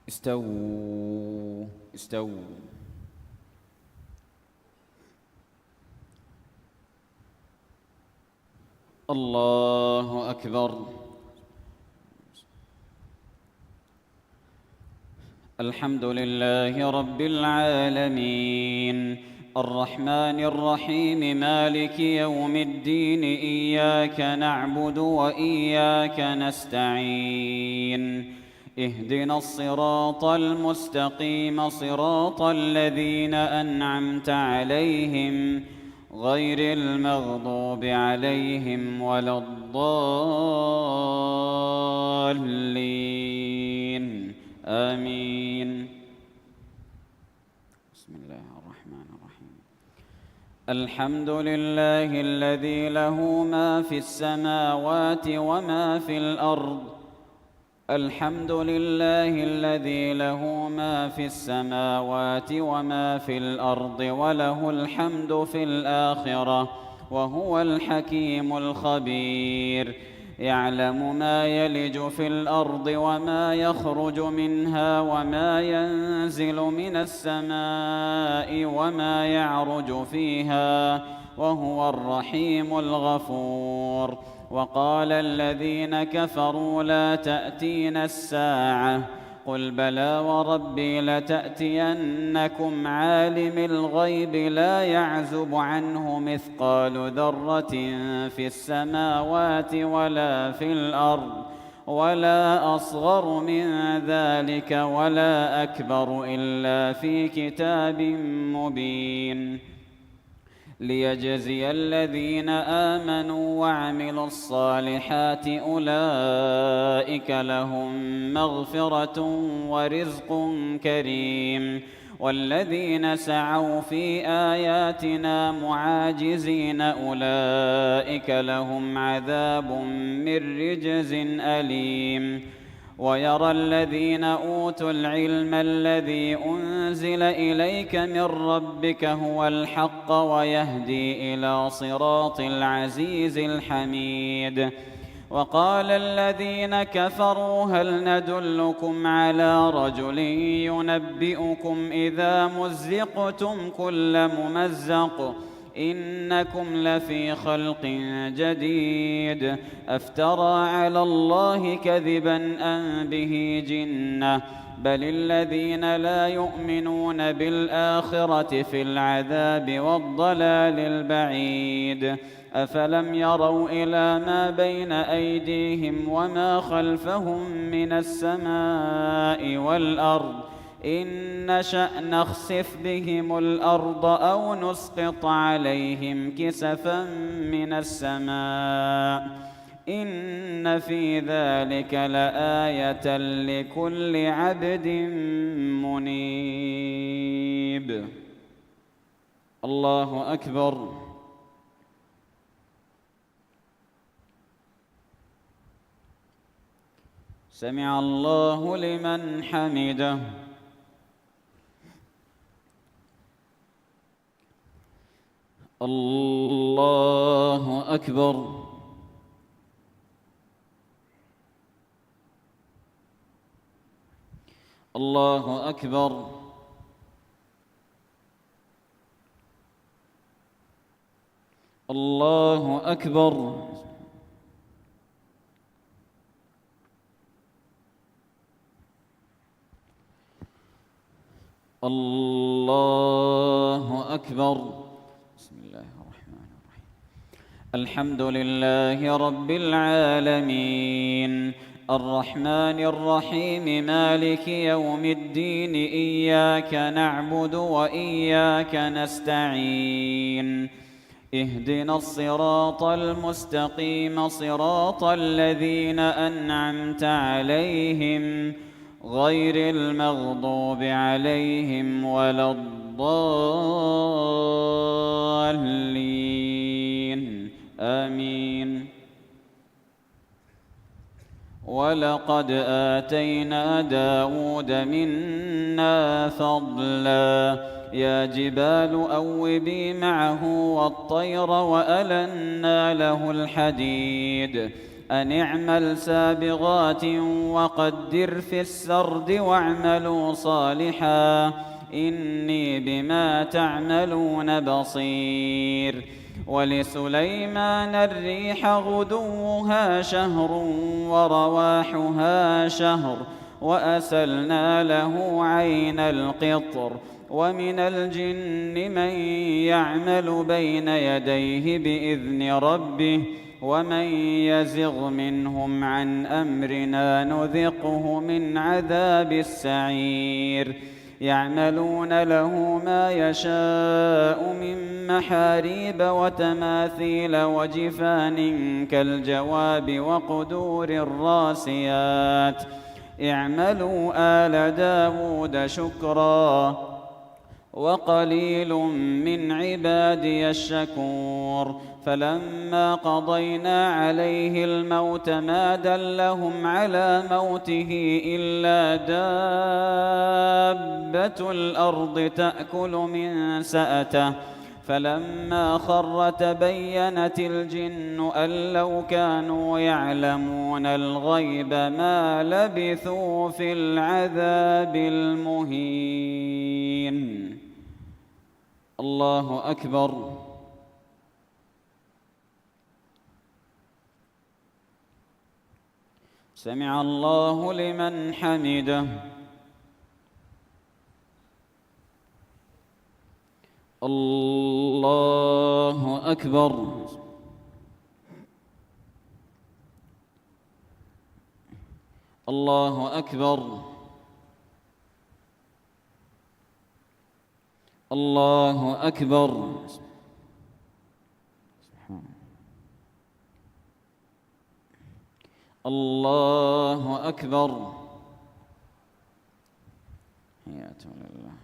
استووا استووا. الله أكبر. الحمد لله رب العالمين الرحمن الرحيم مالك يوم الدين إياك نعبد وإياك نستعين اهدنا الصراط المستقيم صراط الذين أنعمت عليهم غير المغضوب عليهم ولا الضالين آمين. بسم الله الرحمن الرحيم. الحمد لله الذي له ما في السماوات وما في الأرض. الحمد لله الذي له ما في السماوات وما في الأرض وله الحمد في الآخرة وهو الحكيم الخبير. يعلم ما يلج في الأرض وما يخرج منها وما ينزل من السماء وما يعرج فيها وهو الرحيم الغفور. وقال الذين كفروا لا تأتينا الساعة قل بلى وربي لتأتينكم عالم الغيب لا يعزب عنه مثقال ذرة في السماوات ولا في الأرض ولا أصغر من ذلك ولا أكبر إلا في كتاب مبين ليجزي الذين آمنوا وعملوا الصالحات أولئك لهم مغفرة ورزق كريم. والذين سعوا في آياتنا معاجزين أولئك لهم عذاب من رجز أليم. ويرى الذين أوتوا العلم الذي أنزل إليك من ربك هو الحق ويهدي إلى صراط العزيز الحميد. وقال الذين كفروا هل ندلكم على رجل ينبئكم إذا مزقتم كل ممزق إنكم لفي خلق جديد أفترى على الله كذبا أم به جنة بل الذين لا يؤمنون بالآخرة في العذاب والضلال البعيد. أفلم يروا إلى ما بين أيديهم وما خلفهم من السماء والأرض إن نشأ نخسف بهم الأرض أو نسقط عليهم كسفا من السماء إن في ذلك لآية لكل عبد منيب. الله أكبر. سمع الله لمن حمده. الله أكبر. الله أكبر. الله أكبر. الله أكبر. بسم الله الرحمن الرحيم. الحمد لله رب العالمين الرحمن الرحيم مالك يوم الدين إياك نعبد وإياك نستعين اهدنا الصراط المستقيم صراط الذين أنعمت عليهم غير المغضوب عليهم ولا الضالين آمين. ولقد آتينا داود منا فضلا يا جبال أوبي معه والطير وألنا له الحديد أن اعمل سابغات وقدر في السرد واعملوا صالحا إني بما تعملون بصير. ولسليمان الريح غدوها شهر ورواحها شهر وأسلنا له عين القطر. ومن الجن من يعمل بين يديه بإذن ربه ومن يزغ منهم عن أمرنا نذقه من عذاب السعير. يعملون له ما يشاء من محاريب وتماثيل وجفان كالجواب وقدور الراسيات. اعملوا آل داود شكرا وقليل من عبادي الشكور. فلما قضينا عليه الموت ما دلهم على موته إلا دابة الأرض تأكل من سأته. فلما خر تبينت الجن أن لو كانوا يعلمون الغيب ما لبثوا في العذاب المهين. الله أكبر. سمع الله لمن حمده. الله أكبر. الله أكبر. الله أكبر. الله أكبر. حياته لله.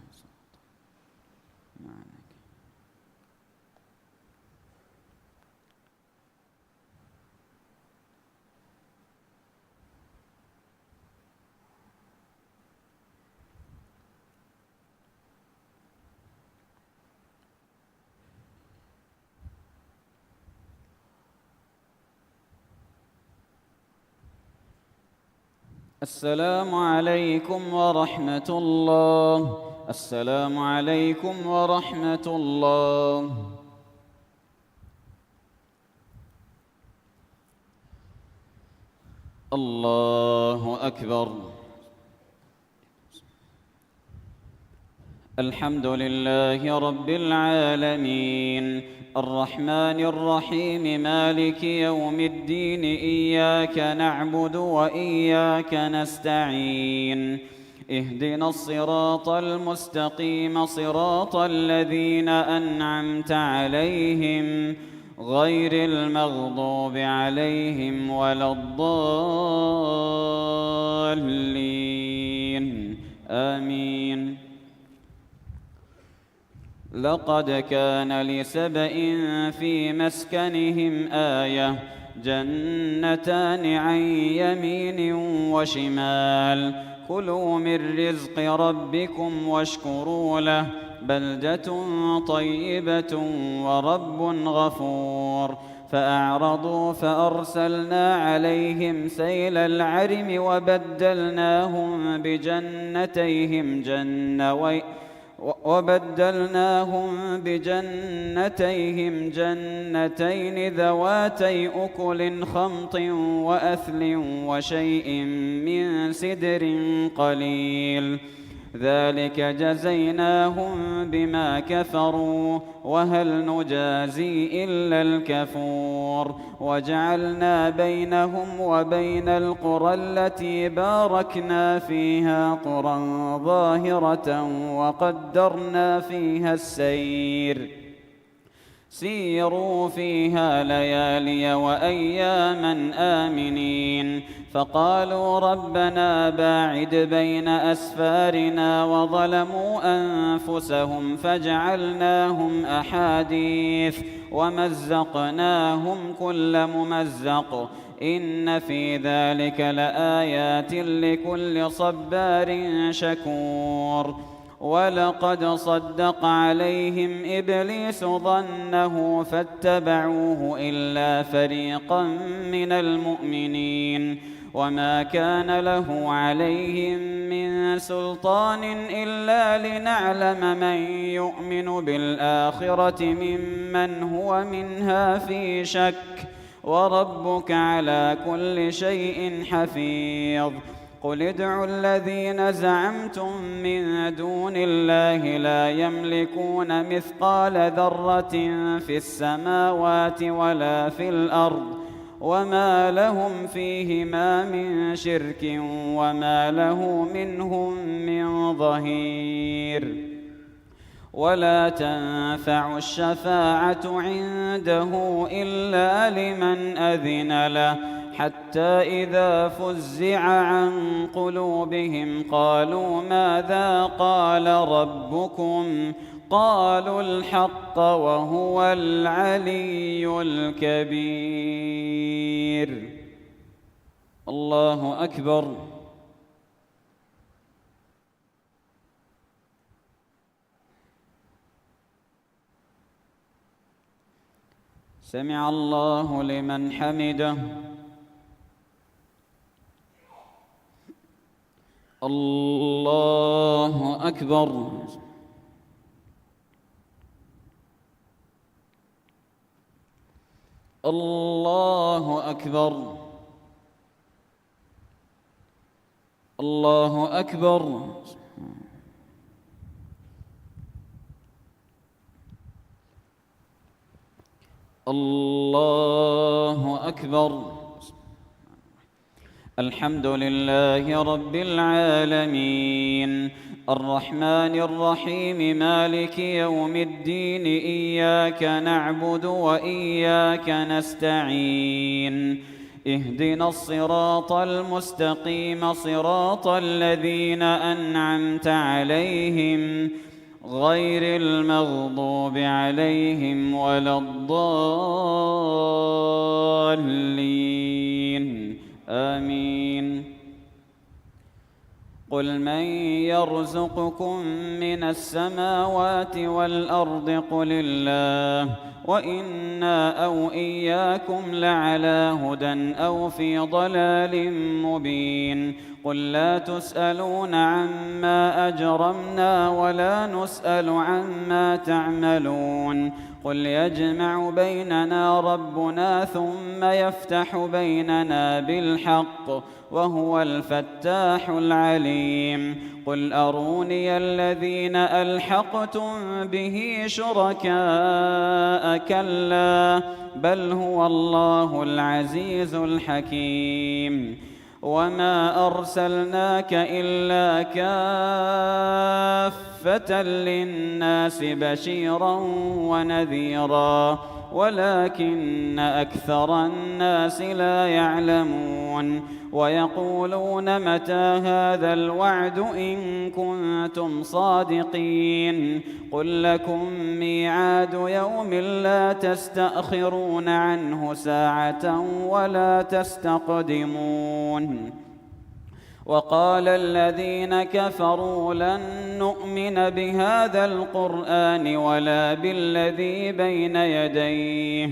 السلام عليكم ورحمة الله. السلام عليكم ورحمة الله. الله أكبر. الحمد لله رب العالمين الرحمن الرحيم مالك يوم الدين إياك نعبد وإياك نستعين اهدنا الصراط المستقيم صراط الذين أنعمت عليهم غير المغضوب عليهم ولا الضالين آمين. لقد كان لسبإ في مسكنهم آية جنتان عن يمين وشمال كلوا من رزق ربكم واشكروا له بلدة طيبة ورب غفور. فأعرضوا فأرسلنا عليهم سيل العرم وبدلناهم بجنتيهم جنتين ذواتي أكل خمط وأثل وشيء من سدر قليل ذلك جزيناهم بما كفروا وهل نجازي إلا الكفور. وجعلنا بينهم وبين القرى التي باركنا فيها قرى ظاهرة وقدرنا فيها السير سيروا فيها ليالي وأياما آمنين. فقالوا ربنا باعد بين أسفارنا وظلموا أنفسهم فجعلناهم أحاديث ومزقناهم كل ممزق إن في ذلك لآيات لكل صبار شكور. ولقد صدق عليهم إبليس ظنه فاتبعوه إلا فريقا من المؤمنين وما كان له عليهم من سلطان إلا لنعلم من يؤمن بالآخرة ممن هو منها في شك وربك على كل شيء حفيظ قل ادعوا الذين زعمتم من دون الله لا يملكون مثقال ذرة في السماوات ولا في الأرض وما لهم فيهما من شرك وما له منهم من ظهير ولا تنفع الشفاعة عنده إلا لمن أذن له حتى إذا فزع عن قلوبهم قالوا ماذا قال ربكم قالوا الحق وهو العلي الكبير. الله أكبر. سمع الله لمن حمده. الله أكبر. الله أكبر. الله أكبر. الله أكبر. الحمد لله رب العالمين الرحمن الرحيم مالك يوم الدين إياك نعبد وإياك نستعين اهدنا الصراط المستقيم صراط الذين أنعمت عليهم غير المغضوب عليهم ولا الضالين آمين. قل من يرزقكم من السماوات والأرض قل الله وإنا أو إياكم لعلى هدى أو في ضلال مبين. قل لا تسألون عما أجرمنا ولا نسأل عما تعملون. قل يجمع بيننا ربنا ثم يفتح بيننا بالحق وهو الفتاح العليم. قل أروني الذين ألحقتم به شركاء كلا بل هو الله العزيز الحكيم. وما أرسلناك إلا كافة للناس بشيرا ونذيرا ولكن أكثر الناس لا يعلمون. ويقولون متى هذا الوعد إن كنتم صادقين. قل لكم ميعاد يوم لا تستأخرون عنه ساعة ولا تستقدمون. وقال الذين كفروا لن نؤمن بهذا القرآن ولا بالذي بين يديه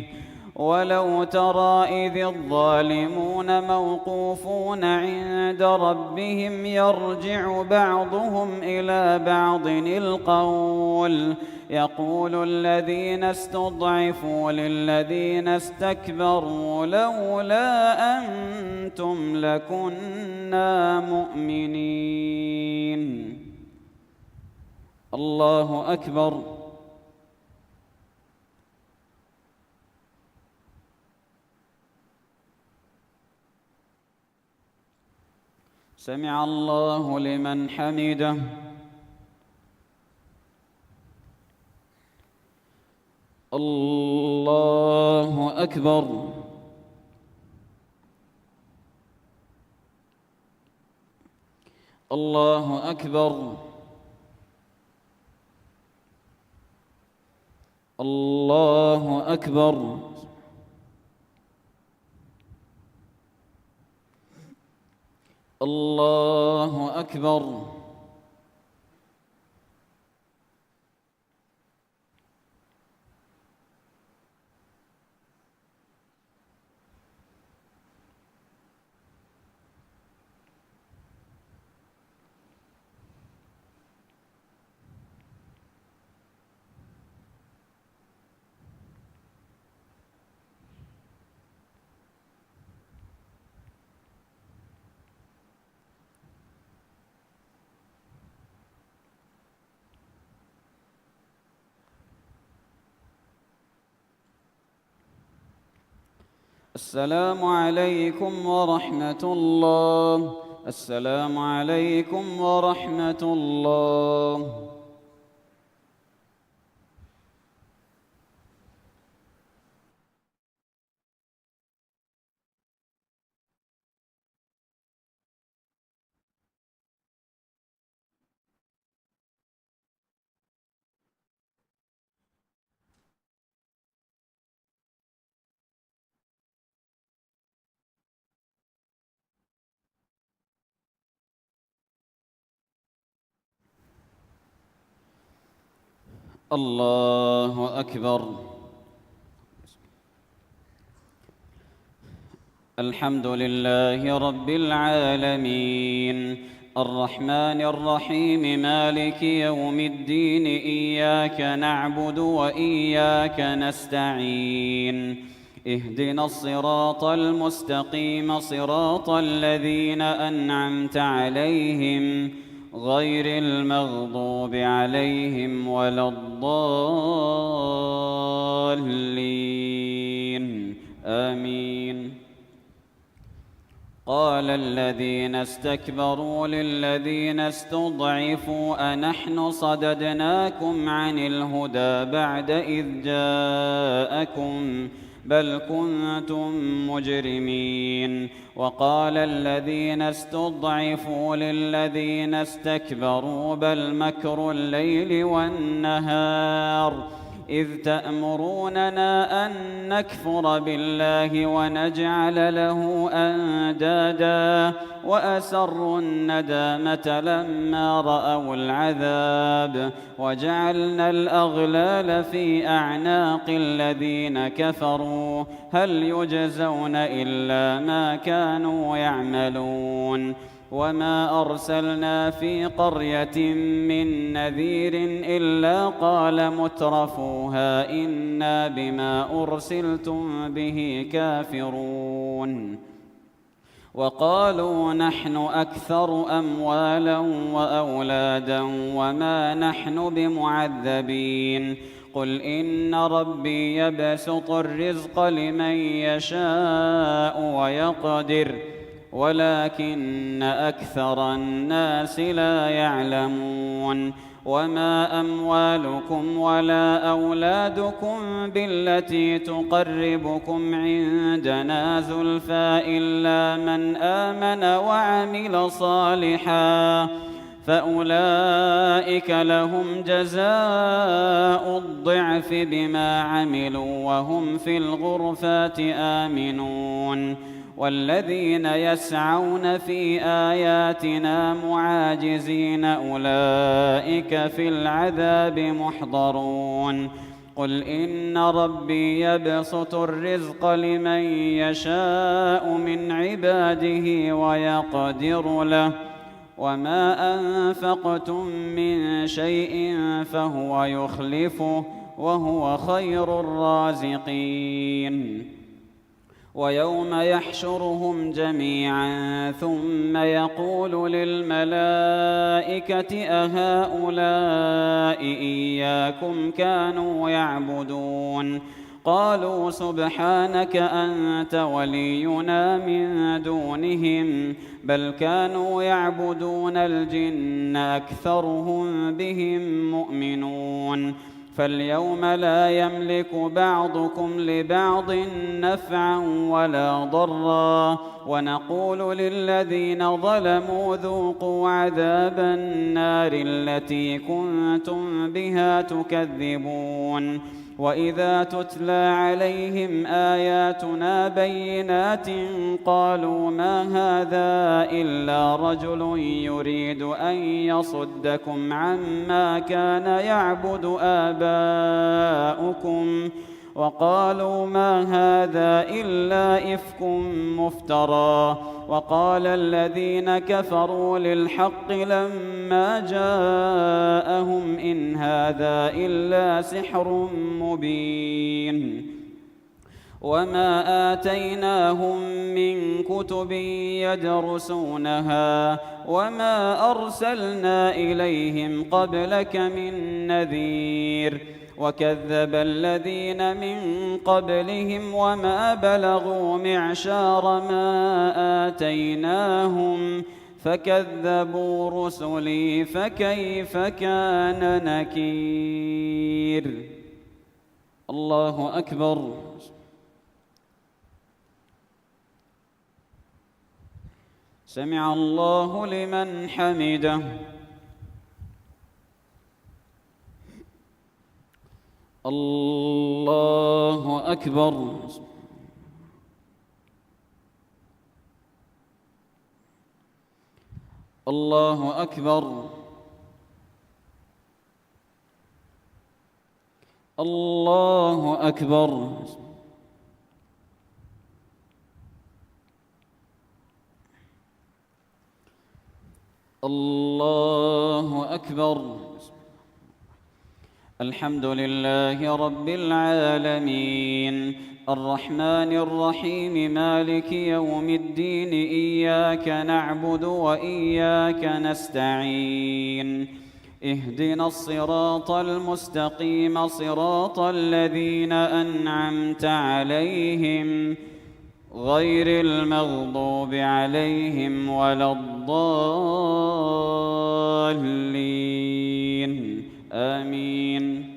ولو ترى إذ الظالمون موقوفون عند ربهم يرجع بعضهم إلى بعض القول يقول الذين استضعفوا للذين استكبروا لولا أنتم لكنا مؤمنين. الله أكبر. سمع الله لمن حمده. الله أكبر. الله أكبر. الله أكبر. الله أكبر. السلام عليكم ورحمة الله. السلام عليكم ورحمة الله. الله أكبر. الحمد لله رب العالمين، الرحمن الرحيم، مالك يوم الدين، إياك نعبد وإياك نستعين، اهدنا الصراط المستقيم، صراط الذين أنعمت عليهم غير المغضوب عليهم ولا الضالين، آمين. قال الذين استكبروا للذين استضعفوا أنحن صددناكم عن الهدى بعد إذ جاءكم بل كنتم مجرمين. وقال الذين استضعفوا للذين استكبروا بل مكر الليل والنهار إذ تأمروننا أن نكفر بالله ونجعل له أندادا وأسروا الندامة لما رأوا العذاب وجعلنا الأغلال في أعناق الذين كفروا هل يجزون إلا ما كانوا يعملون. وما أرسلنا في قرية من نذير إلا قال مترفوها إنا بما أرسلتم به كافرون. وقالوا نحن أكثر أموالا وأولادا وما نحن بمعذبين. قل إن ربي يبسط الرزق لمن يشاء ويقدر ولكن أكثر الناس لا يعلمون. وما أموالكم ولا أولادكم بالتي تقربكم عندنا زلفى إلا من آمن وعمل صالحا فأولئك لهم جزاء الضعف بما عملوا وهم في الغرفات آمنون. والذين يسعون في آياتنا معاجزين أولئك في العذاب محضرون. قل إن ربي يبسط الرزق لمن يشاء من عباده ويقدر له وما أنفقتم من شيء فهو يخلفه وهو خير الرازقين. ويوم يحشرهم جميعا ثم يقول للملائكة أهؤلاء إياكم كانوا يعبدون قالوا سبحانك أنت ولينا من دونهم بل كانوا يعبدون الجن أكثرهم بهم مؤمنون. فاليوم لا يملك بعضكم لبعض نفعا ولا ضرا ونقول للذين ظلموا ذوقوا عذاب النار التي كنتم بها تكذبون. وإذا تتلى عليهم آياتنا بينات قالوا ما هذا إلا رجل يريد أن يصدكم عما كان يعبد آباؤكم وقالوا ما هذا إلا إفك مفترى. وقال الذين كفروا للحق لما جاءهم إن هذا إلا سحر مبين. وما آتيناهم من كتب يدرسونها وما أرسلنا إليهم قبلك من نذير. وكذب الذين من قبلهم وما بلغوا معشار ما آتيناهم فكذبوا رسلي فكيف كان نكير. الله أكبر. سمع الله لمن حمده. الله أكبر. الله أكبر. الله أكبر. الله أكبر. الحمد لله رب العالمين الرحمن الرحيم مالك يوم الدين إياك نعبد وإياك نستعين اهدنا الصراط المستقيم صراط الذين أنعمت عليهم غير المغضوب عليهم ولا الضالين آمين.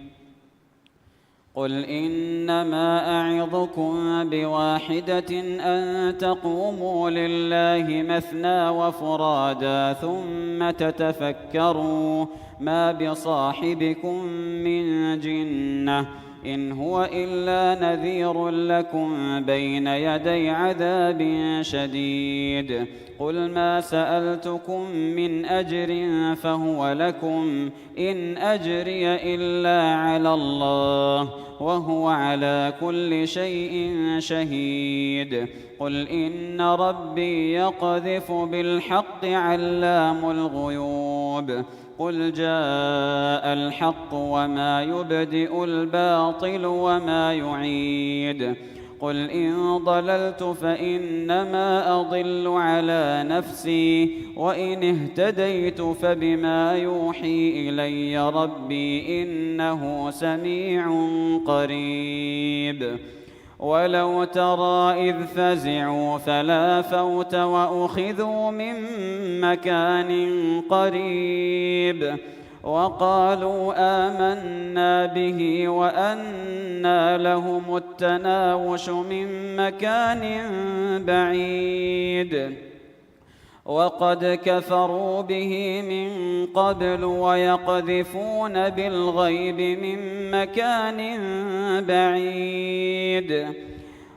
قل إنما أعظكم بواحدة أن تقوموا لله مثنى وفرادا ثم تتفكروا ما بصاحبكم من جنة إن هو إلا نذير لكم بين يدي عذاب شديد. قل ما سألتكم من أجر فهو لكم إن أجري إلا على الله وهو على كل شيء شهيد. قل إن ربي يقذف بالحق علام الغيوب. قل جاء الحق وما يبدئ الباطل وما يعيد. قل إن ضللت فإنما أضل على نفسي وإن اهتديت فبما يوحي إلي ربي إنه سميع قريب. ولو ترى إذ فزعوا فلا فوت وأخذوا من مكان قريب وقالوا آمنا به وأنى لهم التناوش من مكان بعيد وقد كفروا به من قبل ويقذفون بالغيب من مكان بعيد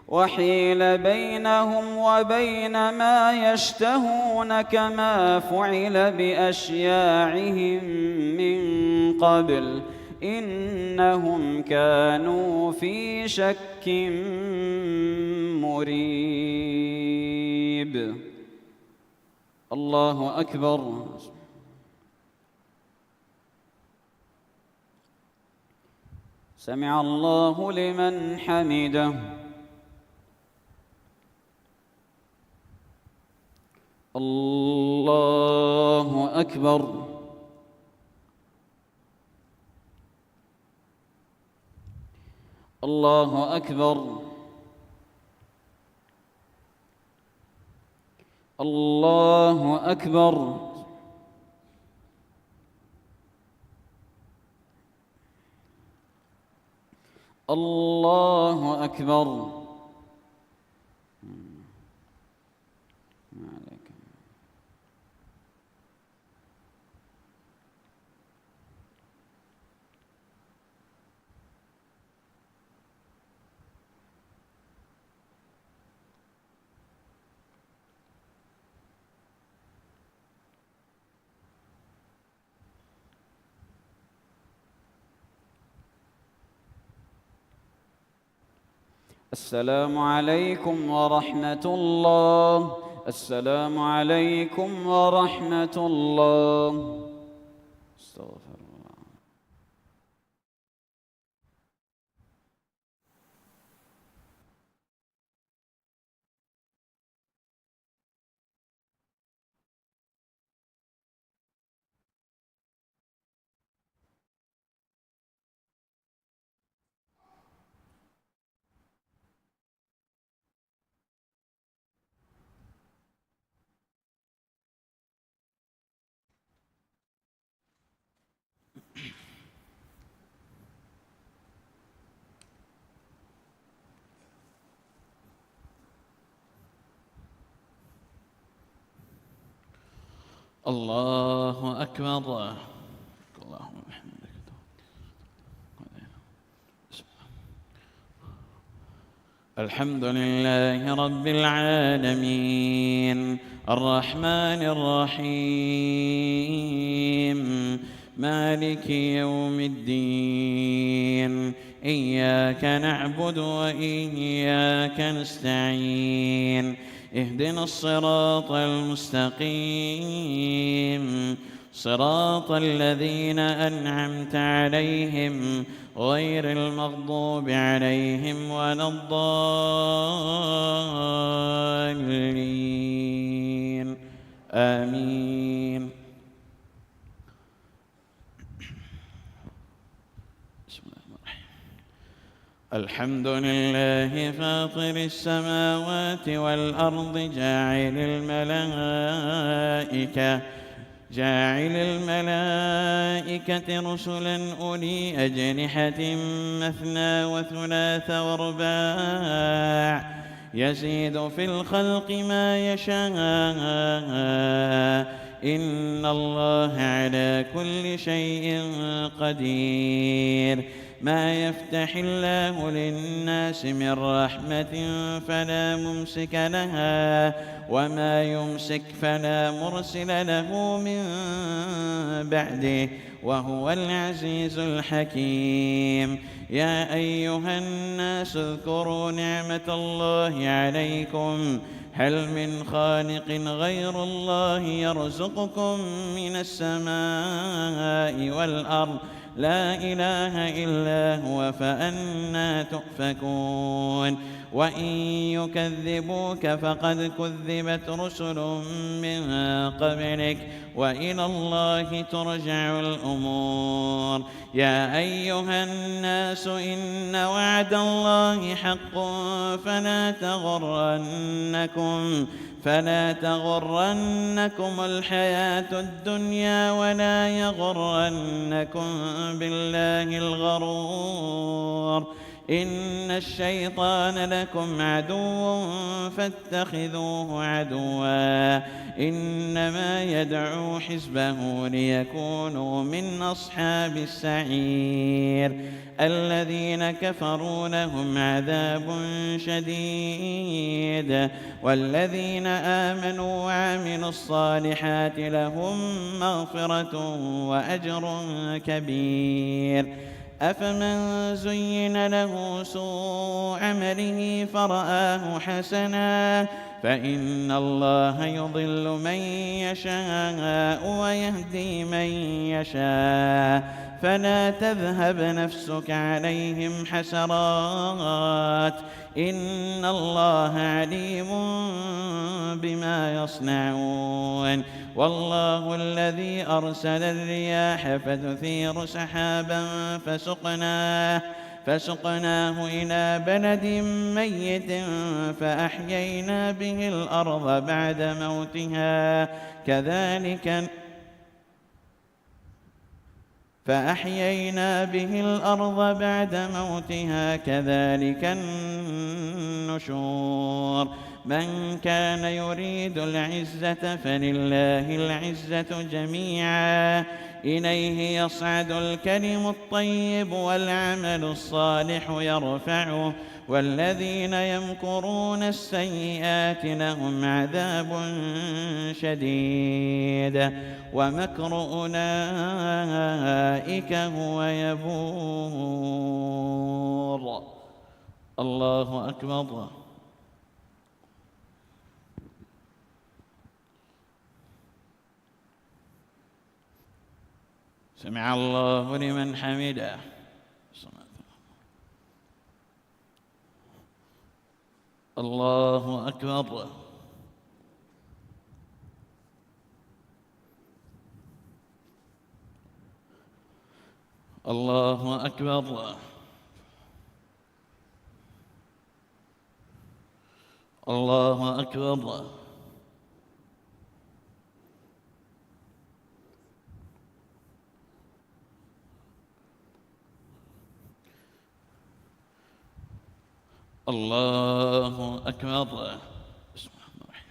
وحيل بينهم وبين ما يشتهون كما فعل بأشياعهم من قبل إنهم كانوا في شك مريب. الله أكبر. سمع الله لمن حمده. الله أكبر. الله أكبر. الله أكبر. الله أكبر. السلام عليكم ورحمة الله. السلام عليكم ورحمة الله. استغفر الله أكبر. اللهم وبحمدك. الحمد لله رب العالمين الرحمن الرحيم مالك يوم الدين إياك نعبد وإياك نستعين اهدنا الصراط المستقيم صراط الذين أنعمت عليهم غير المغضوب عليهم ولا الضالين آمين. بسم الله الرحمن الرحيم. الحمد لله فاطر السماوات والأرض جاعل الملائكة رسلا أولي أجنحة مثنى وثلاث ورباع يزيد في الخلق ما يشاء إن الله على كل شيء قدير. ما يفتح الله للناس من رحمة فلا ممسك لها وما يمسك فلا مرسل له من بعده وهو العزيز الحكيم. يا أيها الناس اذكروا نعمة الله عليكم هل من خالق غير الله يرزقكم من السماء والأرض لا إله إلا هو فأنى تؤفكون. وإن يكذبوك فقد كذبت رسل من قبلك وإلى الله ترجع الأمور. يا أيها الناس إن وعد الله حق فلا تغرنكم الحياة الدنيا ولا يغرنكم بالله الغرور. إن الشيطان لكم عدو فاتخذوه عدوا إنما يدعو حزبه ليكونوا من أصحاب السعير. الذين كفروا لهم عذاب شديد والذين آمنوا وعملوا الصالحات لهم مغفرة وأجر كبير. أفمن زين له سوء عمله فرآه حسنا فإن الله يضل من يشاء ويهدي من يشاء فلا تذهب نفسك عليهم حسرات إن الله عليم بما يصنعون. والله الذي أرسل الرياح فتثير سحابا فسقناه إلى بلد ميت فأحيينا به الأرض بعد موتها كذلك النشور. من كان يريد العزة فلله العزة جميعا إليه يصعد الكلم الطيب والعمل الصالح يرفعه والذين يمكرون السيئات لهم عذاب شديد ومكر أولئك هو يبور. الله أكبر. سمع الله لمن حمده. الله أكبر. الله أكبر. الله أكبر. الله أكبر. بسم الله الرحمن الرحيم.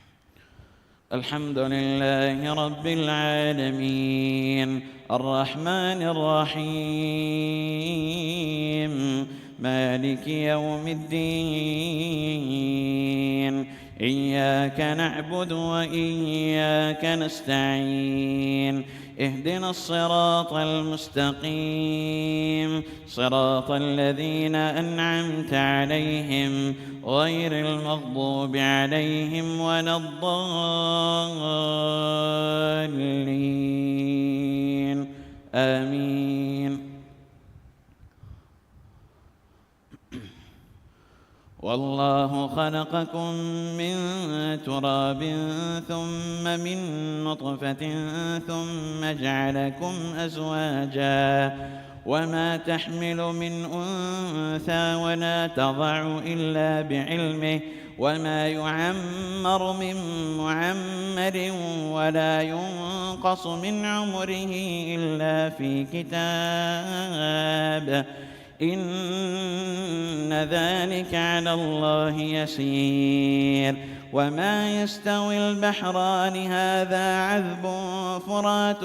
الحمد لله رب العالمين الرحمن الرحيم مالك يوم الدين إياك نعبد وإياك نستعين اهدنا الصراط المستقيم صراط الذين أنعمت عليهم غير المغضوب عليهم ولا الضالين آمين. والله خلقكم من تراب ثم من نطفة ثم جعلكم أزواجا وما تحمل من أنثى ولا تضع إلا بعلمه وما يعمر من معمر ولا ينقص من عمره إلا في كتاب إن ذلك على الله يسير. وما يستوي البحران هذا عذب فرات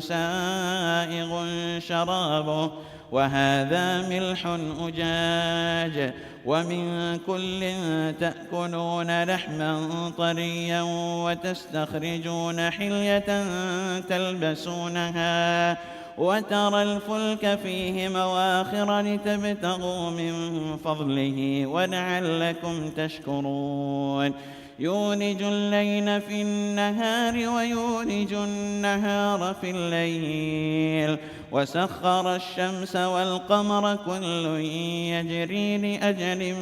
سائغ شرابه وهذا ملح أجاج ومن كل تأكلون لحما طريا وتستخرجون حلية تلبسونها وترى الفلك فيه مواخر لتبتغوا من فضله ولعلكم تشكرون. يولج الليل في النهار ويولج النهار في الليل وسخر الشمس والقمر كل يجري لأجل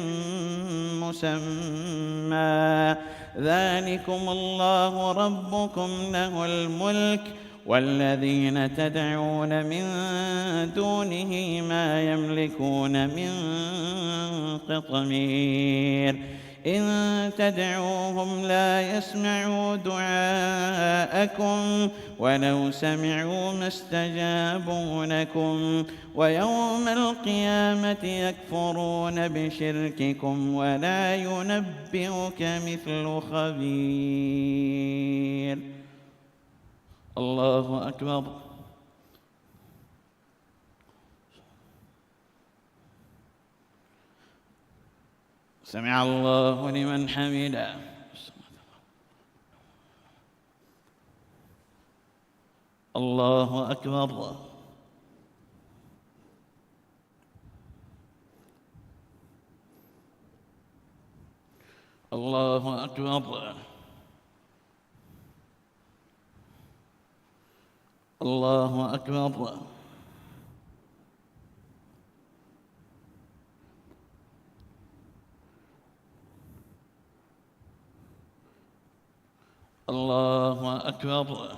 مسمى ذلكم الله ربكم له الملك والذين تدعون من دونه ما يملكون من قطمير إن تدعوهم لا يسمعوا دعاءكم ولو سمعوا ما استجابوا لكم ويوم القيامة يكفرون بشرككم ولا ينبئك مثل خبير. الله أكبر. سمع الله لمن حمده. الله أكبر. الله أكبر. الله أكبر. الله أكبر.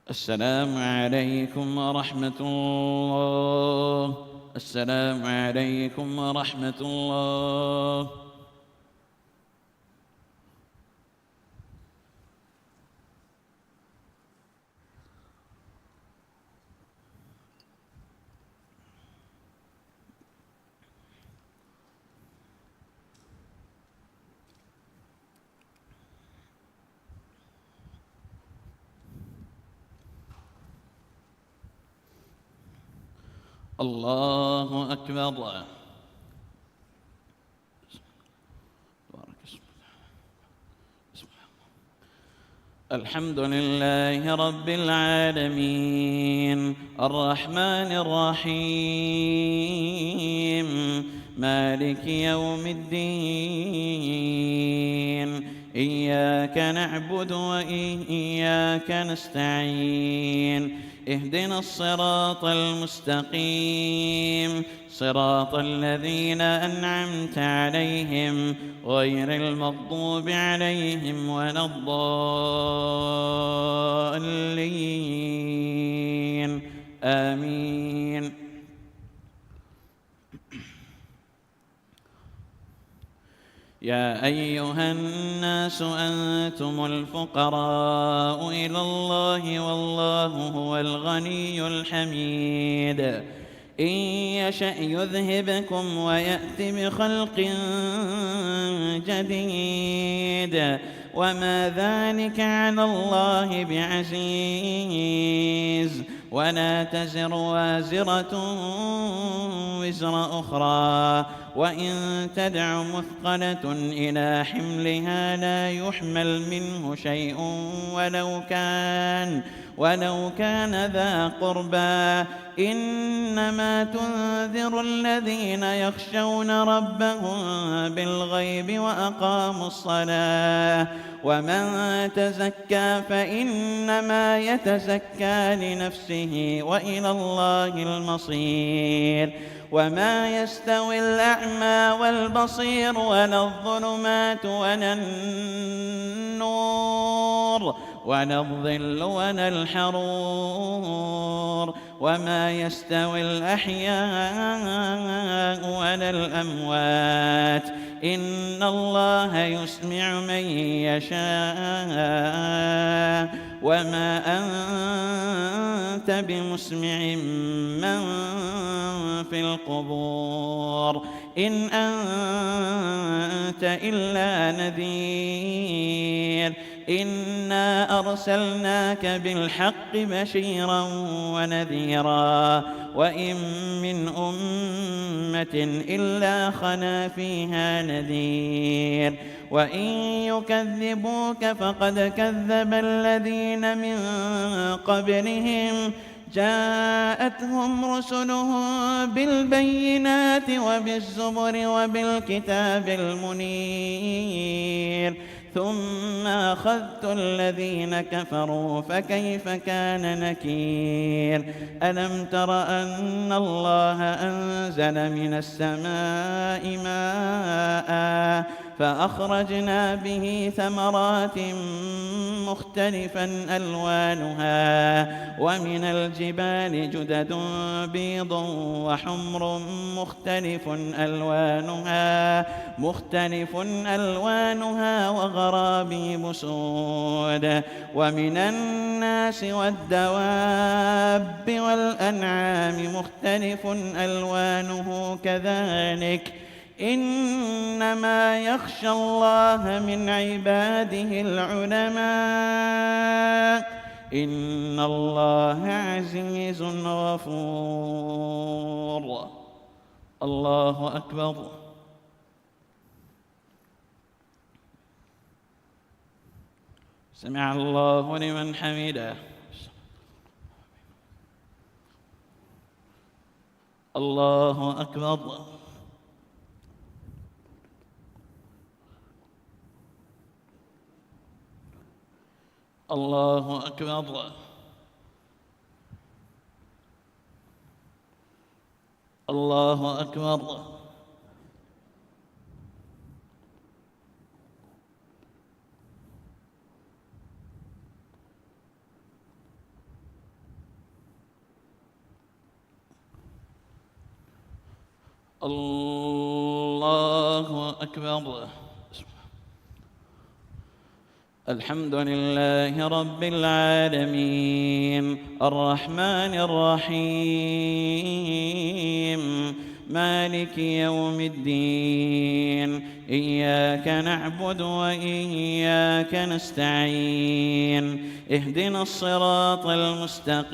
السلام عليكم ورحمة الله. السلام عليكم ورحمة الله. الله أكبر. الحمد لله رب العالمين الرحمن الرحيم مالك يوم الدين إياك نعبد وإياك نستعين اهدنا الصراط المستقيم صراط الذين أنعمت عليهم غير المغضوب عليهم ولا الضالين آمين. يا أيها الناس أنتم الفقراء إلى الله والله هو الغني الحميد. إن يشأ يذهبكم ويأت بخلق جديد وما ذلك على الله بعزيز. ولا تزر وازرة وزر أخرى وإن تدع مثقلة إلى حملها لا يحمل منه شيء ولو كان ذا قربى. إنما تنذر الذين يخشون ربهم بالغيب وأقاموا الصلاة. ومن تزكى فإنما يتزكى لنفسه وإلى الله المصير. وما يستوي الأعمى والبصير ولا الظلمات ولا النور ولا الظل ولا الحرور. وما يستوي الأحياء ولا الأموات. إن الله يسمع من يشاء وما أنت بمسمع من في القبور. إن أنت إلا نذير. إنا أرسلناك بالحق بشيرا ونذيرا وإن من أمة إلا خلا فيها نذير. وإن يكذبوك فقد كذب الذين من قبلهم جاءتهم رسلهم بالبينات وبالزبر وبالكتاب المنير ثم أخذت الذين كفروا فكيف كان نكير. ألم تر أن الله أنزل من السماء ماء فأخرجنا به ثمرات مختلفا ألوانها ومن الجبال جدد بيض وحمر مختلف ألوانها وغرابيب سود. ومن الناس والدواب والأنعام مختلف ألوانه كذلك. إنما يخشى الله من عباده العلماء. إن الله عزيز غفور. الله أكبر. سمع الله لمن حمده. الله أكبر. الله أكبر. الله أكبر. الله أكبر. الحمد لله رب العالمين الرحمن الرحيم مالك يوم الدين. إياك نعبد وإياك نستعين. اهدنا الصراط المستقيم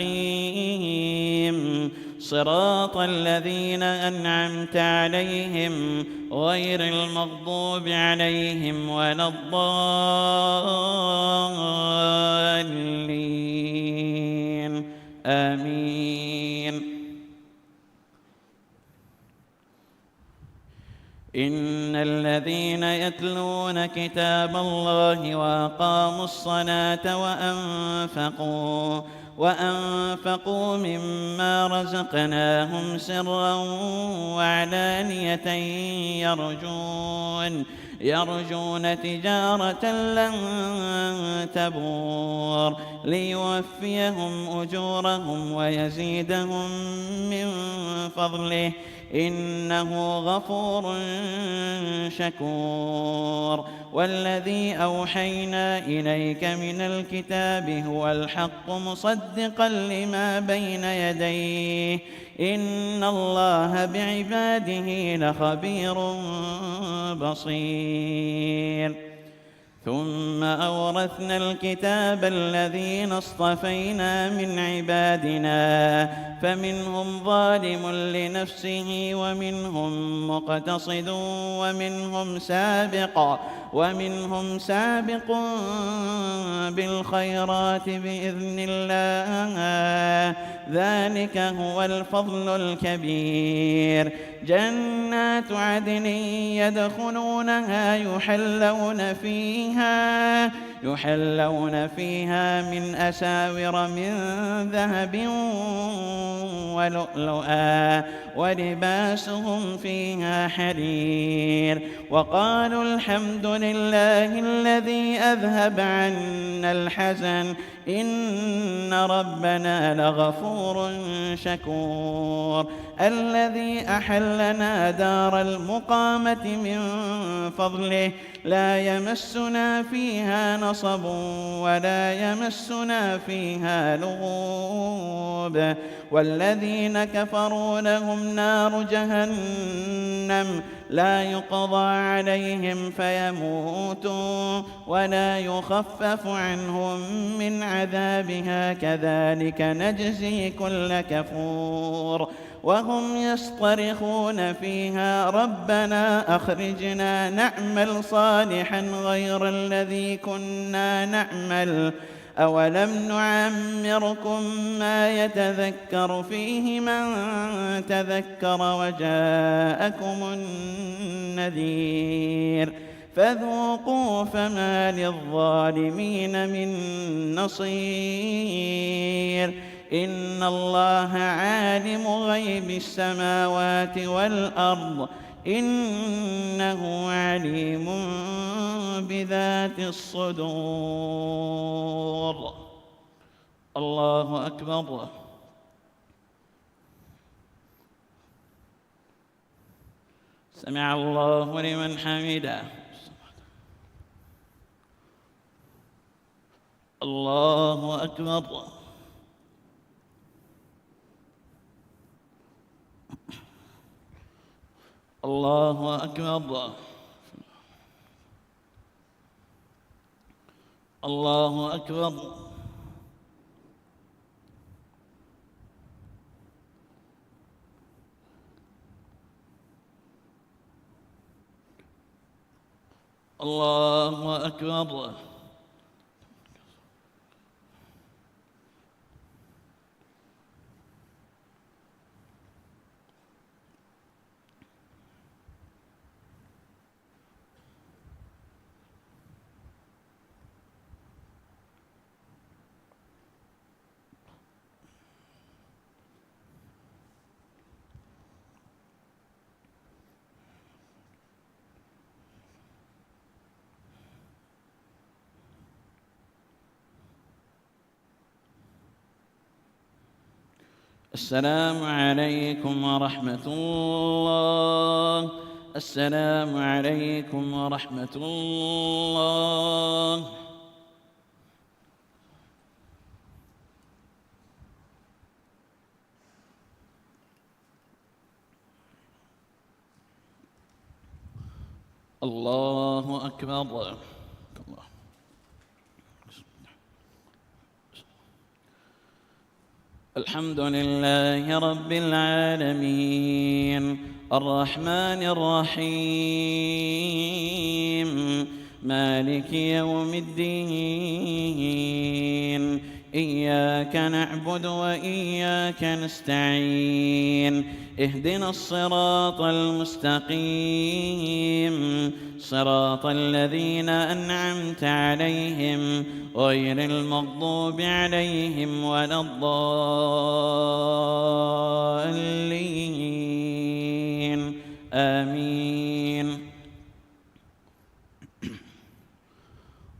صراط الذين أنعمت عليهم غير المغضوب عليهم ولا الضالين آمين. إن الذين يتلون كتاب الله وأقاموا الصلاة وأنفقوا مما رزقناهم سرا وعلانية يرجون تجارة لن تبور ليوفيهم أجورهم ويزيدهم من فضله إنه غفور شكور. والذي أوحينا إليك من الكتاب هو الحق مصدقا لما بين يديه إن الله بعباده لخبير بصير. ثم أورثنا الكتاب الذين اصطفينا من عبادنا فمنهم ظالم لنفسه ومنهم مقتصد ومنهم سابق بالخيرات بإذن الله ذلك هو الفضل الكبير. جنات عدن يدخلونها يحلون فيها من أساور من ذهب ولؤلؤا ولباسهم فيها حرير. وقالوا الحمد لله الذي أذهب عنا الحزن إن ربنا لغفور شكور. الذي أحلنا دار المقامة من فضله لا يمسنا فيها نصب ولا يمسنا فيها لغوب. والذين كفروا لهم نار جهنم لا يقضى عليهم فيموتوا ولا يخفف عنهم من عذابها كذلك نجزي كل كفور. وهم يصطرخون فيها ربنا أخرجنا نعمل صالحا غير الذي كنا نعمل أولم نعمركم ما يتذكر فيه من تذكر وجاءكم النذير فذوقوا فما للظالمين من نصير. إن الله عالم غيب السماوات والأرض إنه عليم بذات الصدور. الله أكبر. سمع الله لمن حمده. الله أكبر. الله أكبر. الله أكبر. الله أكبر. السلام عليكم ورحمة الله. السلام عليكم ورحمة الله. الله أكبر. الحمد لله رب العالمين الرحمن الرحيم مالك يوم الدين إياك نعبد وإياك نستعين اهدنا الصراط المستقيم صراط الذين أنعمت عليهم غير المغضوب عليهم ولا الضالين آمين.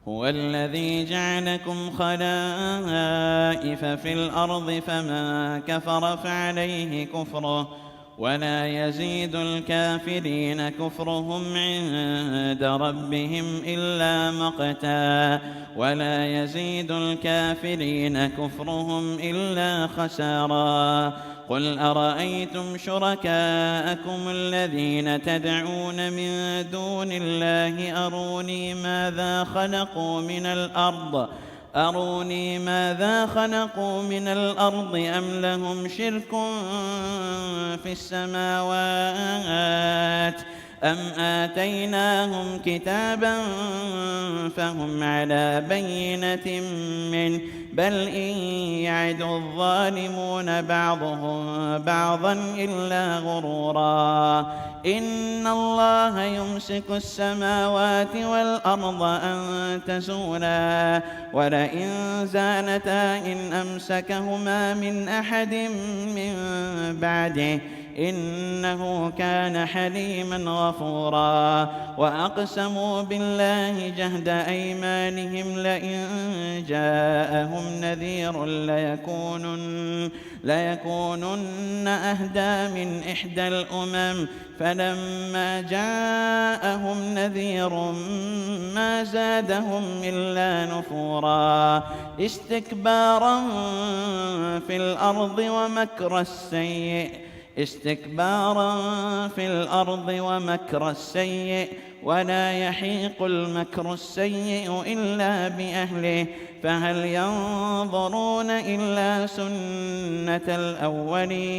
هو الذي جعلكم خلائف في الأرض فمن كفر فعليه كفره ولا يزيد الكافرين كفرهم عند ربهم إلا مقتا ولا يزيد الكافرين كفرهم إلا خسارا. قل أرأيتم شركاءكم الذين تدعون من دون الله أروني ماذا خلقوا من الأرض أم لهم شرك في السماوات أم آتيناهم كتابا فهم على بينة منه بل إن يعد الظالمون بعضهم بعضا إلا غرورا. إن الله يمسك السماوات والأرض أن تزولا ولئن زالتا إن أمسكهما من أحد من بعده إنه كان حليما غفورا. وأقسموا بالله جهد أيمانهم لئن جاءهم نذير ليكونن أهدى من إحدى الأمم فلما جاءهم نذير ما زادهم إلا نفورا استكبارا في الأرض ومكر السيء ولا يحيق المكر السيء إلا بأهله فهل ينظرون إلا سنة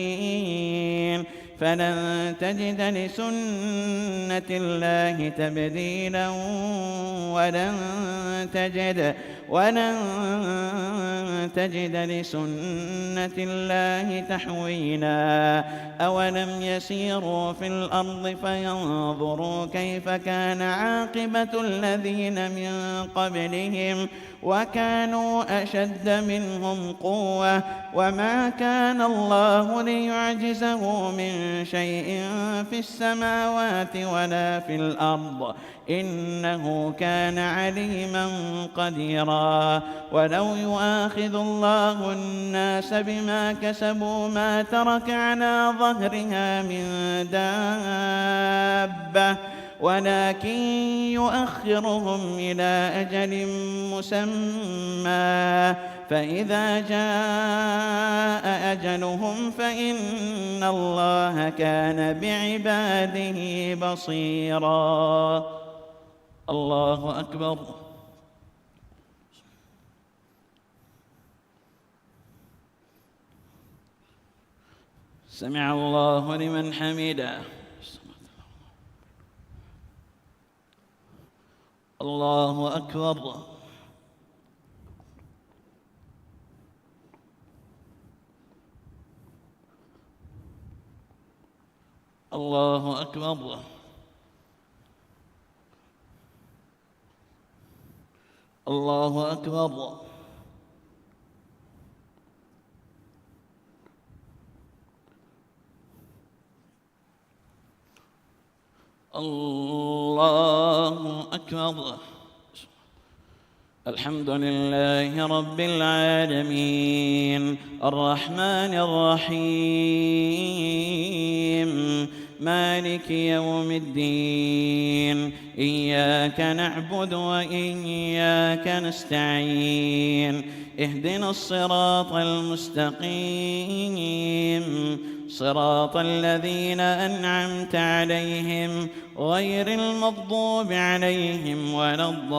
الأولين فلن تجد لسنة الله تبديلا ولن تجد لسنة الله تحويلا. أولم يسيروا في الأرض فينظروا كيف كان عاقبة الذين من قبلهم وكانوا أشد منهم قوة وما كان الله ليعجزه من شيء في السماوات ولا في الأرض إنه كان عليما قديرا. ولو يؤاخذ الله الناس بما كسبوا ما ترك على ظهرها من دابة ولكن يؤخرهم إلى أجل مسمى فإذا جاء أجلهم فإن الله كان بعباده بصيرا. الله أكبر. سمع الله لمن حمده. الله أكبر. الله أكبر. الله أكبر. الله أكبر. الحمد لله رب العالمين الرحمن الرحيم مالك يوم الدين إياك نعبد وإياك نستعين اهدنا الصراط المستقيم صراط الذين أنعمت عليهم غير المغضوب عليهم ولا الضالين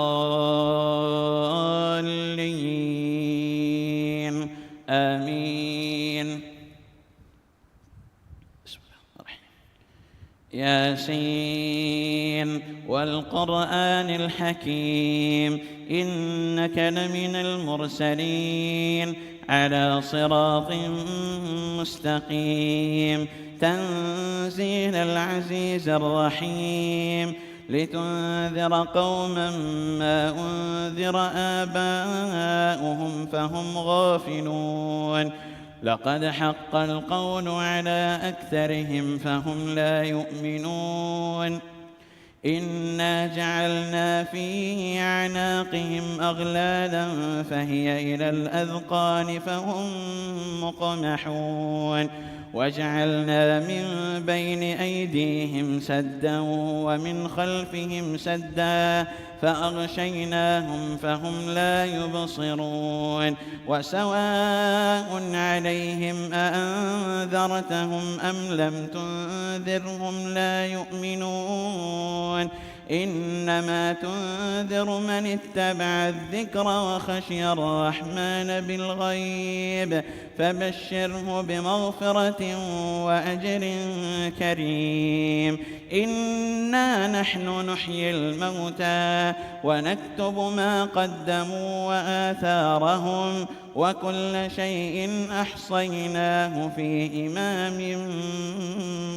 آمين. ياسين والقرآن الحكيم إنك لمن المرسلين على صراط مستقيم تنزيل العزيز الرحيم لتنذر قوما ما أنذر آباؤهم فهم غافلون لقد حق القول على أكثرهم فهم لا يؤمنون إنا جعلنا في أعناقهم أغلالا فهي إلى الأذقان فهم مقمحون وجعلنا من بين أيديهم سدا ومن خلفهم سدا فأغشيناهم فهم لا يبصرون وسواء عليهم أأنذرتهم أم لم تنذرهم لا يؤمنون إنما تنذر من اتبع الذكر وخشي الرحمن بالغيب فبشره بمغفرة وأجر كريم إنا نحن نحيي الموتى ونكتب ما قدموا وآثارهم وكل شيء أحصيناه في إمام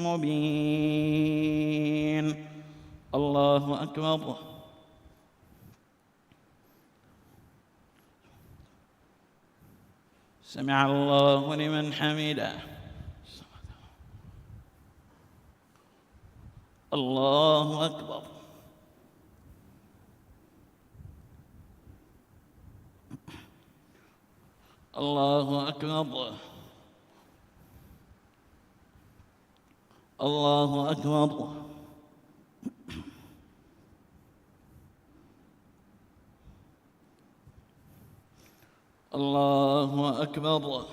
مبين الله أكبر سمع الله لمن حمده الله أكبر الله أكبر الله أكبر الله أكبر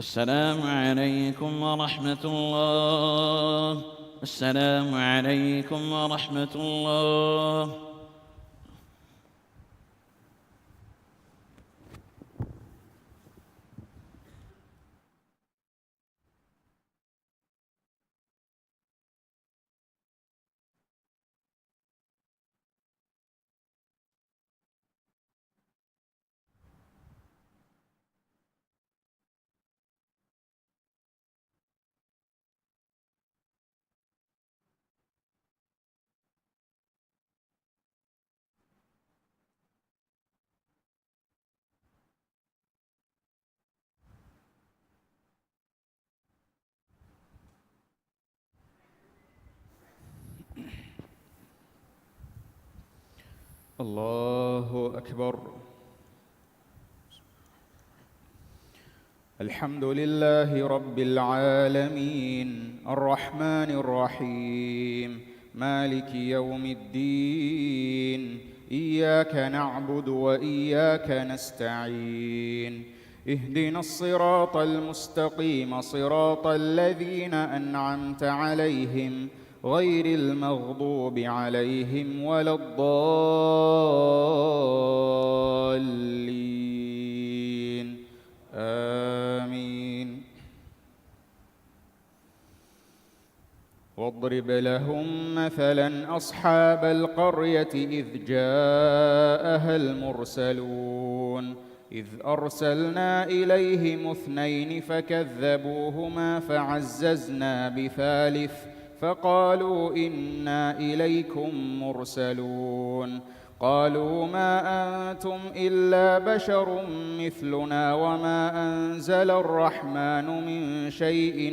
السلام عليكم ورحمة الله السلام عليكم ورحمة الله الله أكبر الحمد لله رب العالمين الرحمن الرحيم مالك يوم الدين إياك نعبد وإياك نستعين اهدنا الصراط المستقيم صراط الذين أنعمت عليهم غير المغضوب عليهم ولا الضالين آمين واضرب لهم مثلا أصحاب القرية إذ جاءها المرسلون إذ أرسلنا إليهم اثنين فكذبوهما فعززنا بثالث فقالوا إنا إليكم مرسلون قالوا ما أنتم إلا بشر مثلنا وما أنزل الرحمن من شيء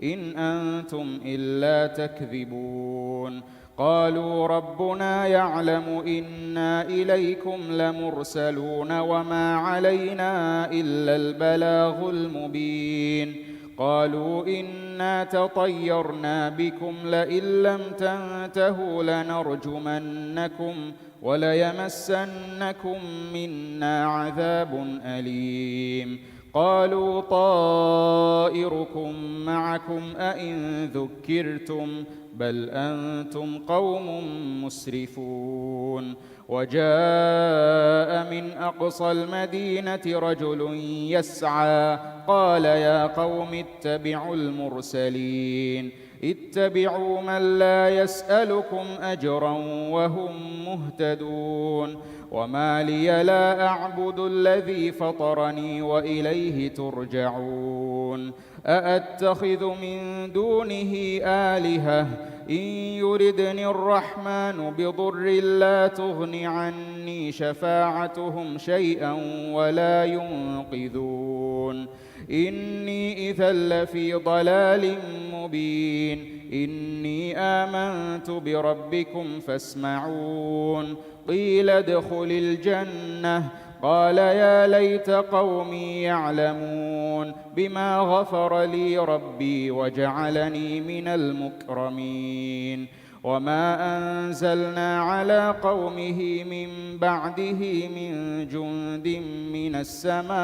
إن أنتم إلا تكذبون قالوا ربنا يعلم إنا إليكم لمرسلون وما علينا إلا البلاغ المبين قالوا إنا تطيرنا بكم لئن لم تنتهوا لنرجمنكم وليمسنكم منا عذاب أليم قالوا طائركم معكم أئن ذكرتم بل أنتم قوم مسرفون وجاء من أقصى المدينة رجل يسعى قال يا قوم اتبعوا المرسلين اتبعوا من لا يسألكم أجرا وهم مهتدون وما لي لا أعبد الذي فطرني وإليه ترجعون أأتخذ من دونه آلهة إن يردني الرحمن بضر لا تغن عني شفاعتهم شيئا ولا ينقذون إني إذا لفي ضلال مبين إني آمنت بربكم فاسمعون قيل ادخل الجنة قال يا ليت قومي يعلمون بما غفر لي ربي وجعلني من المكرمين وما أنزلنا على قومه من بعده من جند من السماء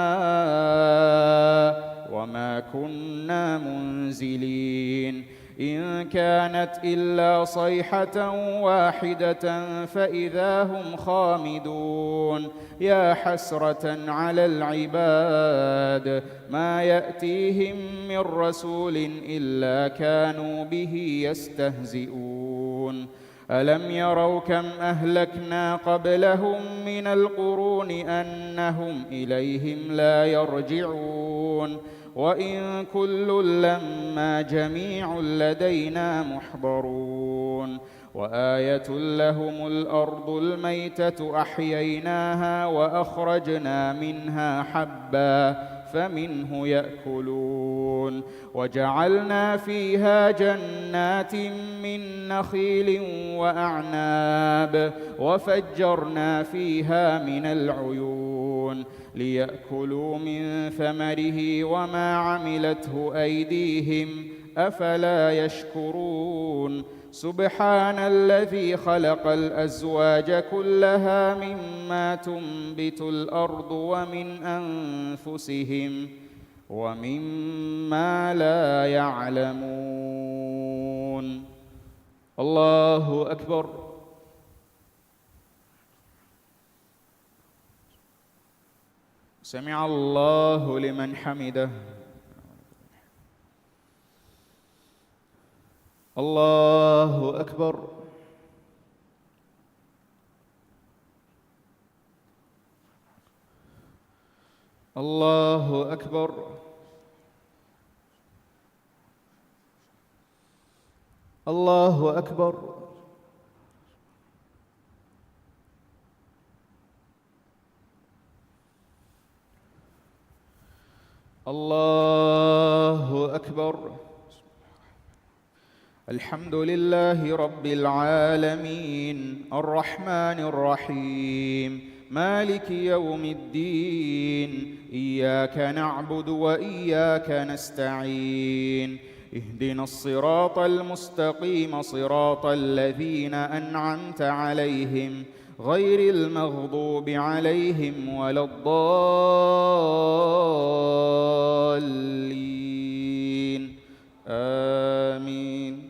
وما كنا منزلين إن كانت إلا صيحة واحدة فإذا هم خامدون يا حسرة على العباد ما يأتيهم من رسول إلا كانوا به يستهزئون ألم يروا كم أهلكنا قبلهم من القرون أنهم إليهم لا يرجعون وإن كل لما جميع لدينا محضرون وآية لهم الأرض الميتة أحييناها وأخرجنا منها حبا فمنه يأكلون وجعلنا فيها جنات من نخيل وأعناب وفجرنا فيها من العيون ليأكلوا من ثمره وما عملته أيديهم أفلا يشكرون سبحان الذي خلق الأزواج كلها مما تنبت الأرض ومن أنفسهم ومما لا يعلمون الله أكبر سمع الله لمن حمده الله أكبر الله أكبر الله أكبر الله أكبر الحمد لله رب العالمين الرحمن الرحيم مالك يوم الدين إياك نعبد وإياك نستعين اهدنا الصراط المستقيم صراط الذين أنعمت عليهم غير المغضوب عليهم ولا الضالين آمين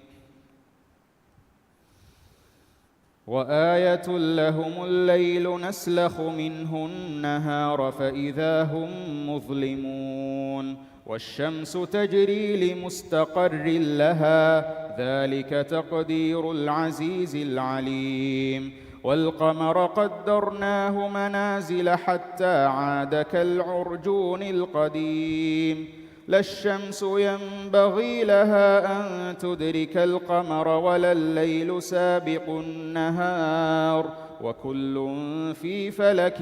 وآية لهم الليل نسلخ منه النهار فإذا هم مظلمون والشمس تجري لمستقر لها ذلك تقدير العزيز العليم والقمر قدرناه منازل حتى عاد كالعرجون القديم لا الشمس ينبغي لها أن تدرك القمر ولا الليل سابق النهار وكل في فلك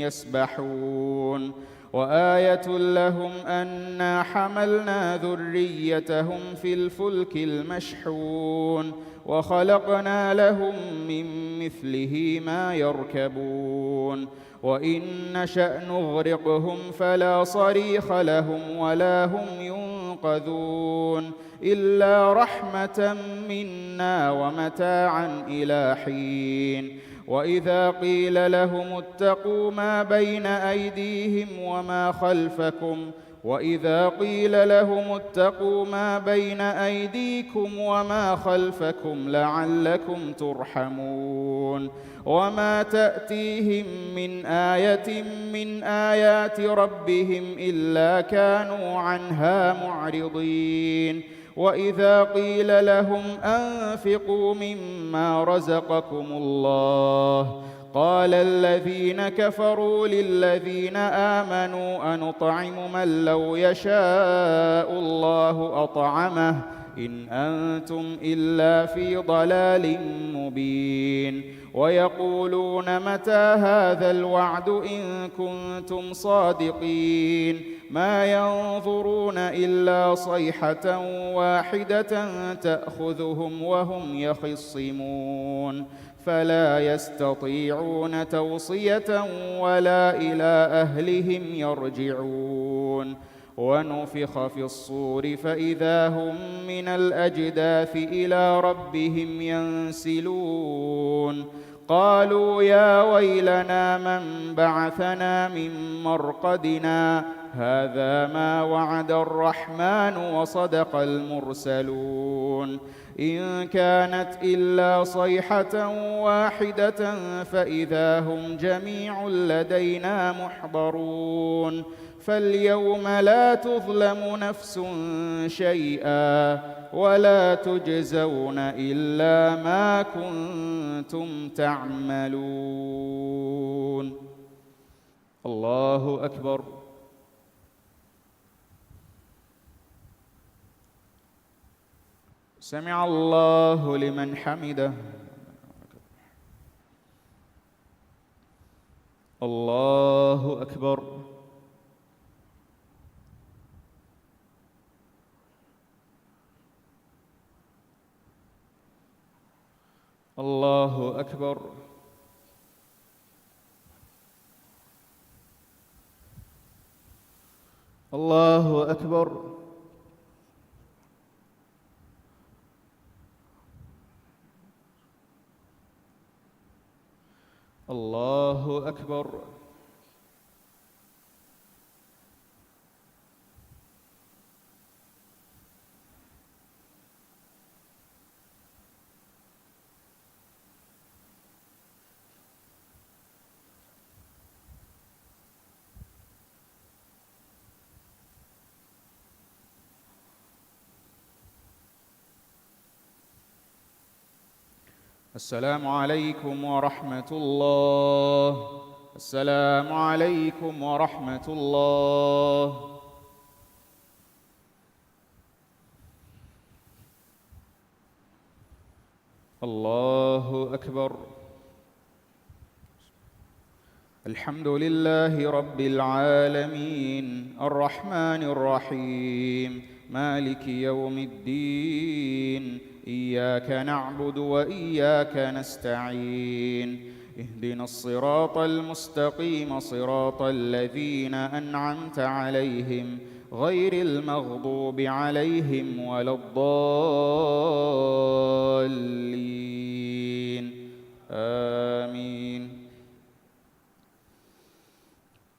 يسبحون وآية لهم أنا حملنا ذريتهم في الفلك المشحون وخلقنا لهم من مثله ما يركبون وإن نشأ نغرقهم فلا صريخ لهم ولا هم ينقذون إلا رحمة منا ومتاعا إلى حين وإذا قيل لهم اتقوا ما بين أيديهم وما خلفكم وإذا قيل لهم اتقوا ما بين أيديكم وما خلفكم لعلكم ترحمون وما تأتيهم من آية من آيات ربهم إلا كانوا عنها معرضين وإذا قيل لهم أنفقوا مما رزقكم الله قال الذين كفروا للذين آمنوا أنطعم من لو يشاء الله أطعمه إن أنتم إلا في ضلال مبين ويقولون متى هذا الوعد إن كنتم صادقين ما ينظرون إلا صيحة واحدة تأخذهم وهم يخصمون فلا يستطيعون توصية ولا إلى أهلهم يرجعون ونفخ في الصور فإذا هم من الأجداث إلى ربهم ينسلون قالوا يا ويلنا من بعثنا من مرقدنا هذا ما وعد الرحمن وصدق المرسلون إن كانت إلا صيحة واحدة فإذا هم جميع لدينا محضرون فاليوم لا تظلم نفس شيئا ولا تجزون إلا ما كنتم تعملون. الله أكبر. سمع الله لمن حمده. الله أكبر. الله أكبر. الله أكبر. الله أكبر. السلام عليكم ورحمة الله. السلام عليكم ورحمة الله. الله أكبر. الحمد لله رب العالمين الرحمن الرحيم مالك يوم الدين إياك نعبد وإياك نستعين اهدنا الصراط المستقيم صراط الذين أنعمت عليهم غير المغضوب عليهم ولا الضالين آمين.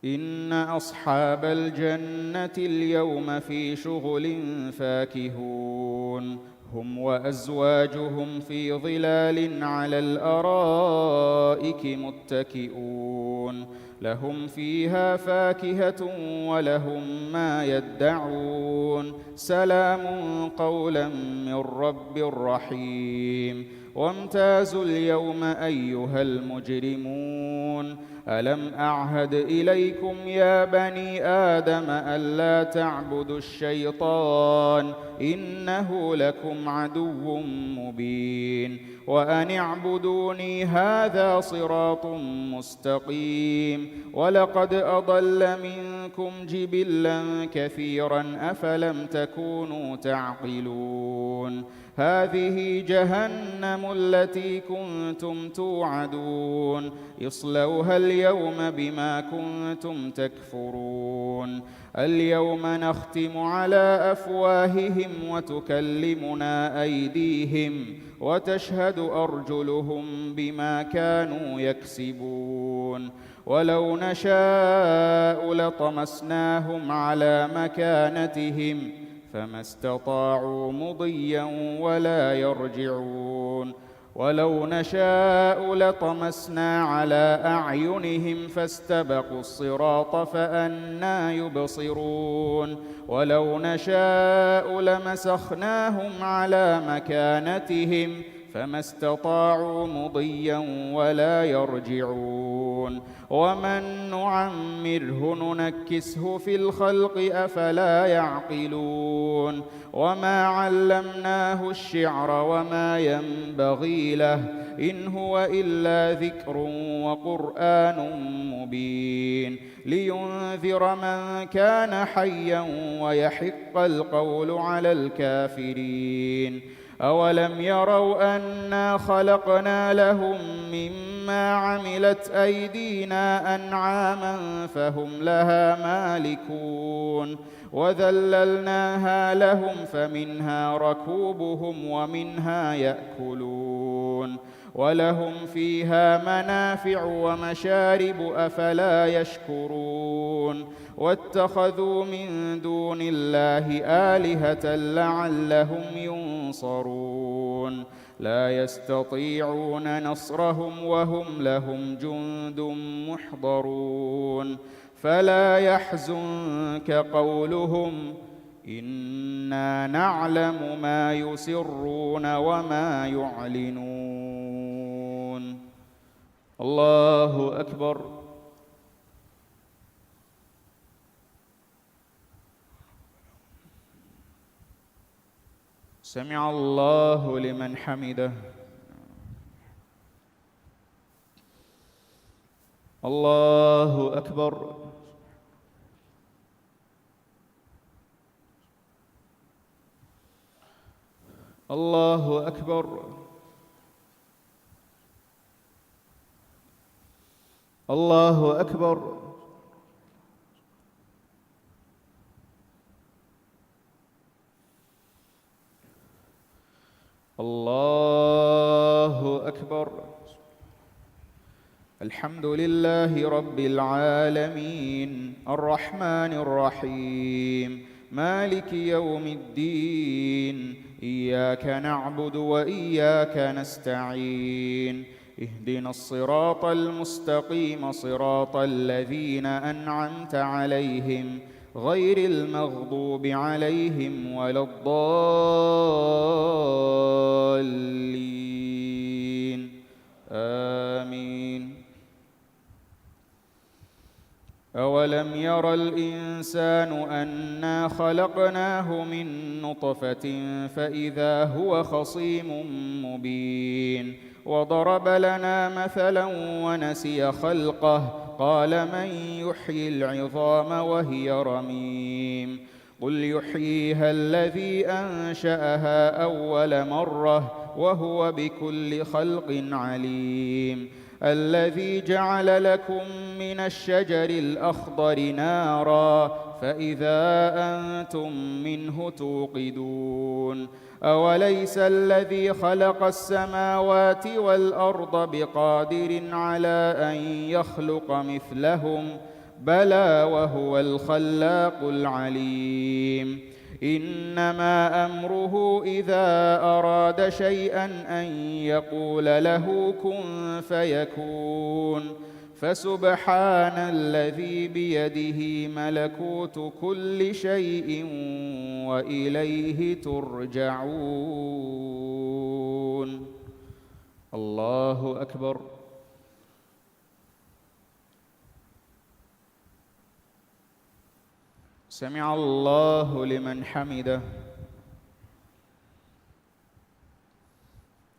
إن أصحاب الجنة اليوم في شغل فاكهون هم وأزواجهم في ظلال على الأرائك متكئون لهم فيها فاكهة ولهم ما يدعون سلام قولا من رب رحيم. وامتازوا اليوم أيها المجرمون ألم أعهد إليكم يا بني آدم ألا تعبدوا الشيطان إنه لكم عدو مبين وأن اعبدوني هذا صراط مستقيم ولقد أضل منكم جبلا كثيرا أفلم تكونوا تعقلون هذه جهنم التي كنتم توعدون اصلوها اليوم بما كنتم تكفرون اليوم نختم على أفواههم وتكلمنا أيديهم وتشهد أرجلهم بما كانوا يكسبون ولو نشاء لطمسناهم على مكانتهم فما استطاعوا مضيا ولا يرجعون ولو نشاء لطمسنا على أعينهم فاستبقوا الصراط فأنى يبصرون ولو نشاء لمسخناهم على مكانتهم فما استطاعوا مضيا ولا يرجعون ومن نعمره ننكسه في الخلق أفلا يعقلون وما علمناه الشعر وما ينبغي له إن هو إلا ذكر وقرآن مبين لينذر من كان حيا ويحق القول على الكافرين أولم يروا أنا خلقنا لهم مما عملت أيدينا أنعاما فهم لها مالكون وذللناها لهم فمنها ركوبهم ومنها يأكلون ولهم فيها منافع ومشارب أفلا يشكرون واتخذوا من دون الله آلهة لعلهم ينصرون لا يستطيعون نصرهم وهم لهم جند محضرون فلا يحزنك قولهم إنا نعلم ما يسرون وما يعلنون الله أكبر سمع الله لمن حمده الله أكبر الله أكبر الله أكبر الله أكبر الحمد لله رب العالمين الرحمن الرحيم مالك يوم الدين إياك نعبد وإياك نستعين اهدنا الصراط المستقيم صراط الذين أنعمت عليهم غير المغضوب عليهم ولا الضالين آمين أولم ير الإنسان أنا خلقناه من نطفة فإذا هو خصيم مبين وضرب لنا مثلا ونسي خلقه قال من يحيي العظام وهي رميم قل يحييها الذي أنشأها أول مرة وهو بكل خلق عليم الذي جعل لكم من الشجر الأخضر نارا فإذا أنتم منه توقدون أوليس الذي خلق السماوات والأرض بقادر على أن يخلق مثلهم بلى وهو الخلاق العليم إنما أمره إذا أراد شيئا أن يقول له كن فيكون فسبحان الذي بيده ملكوت كل شيء وإليه ترجعون الله أكبر. سمع الله لمن حمده.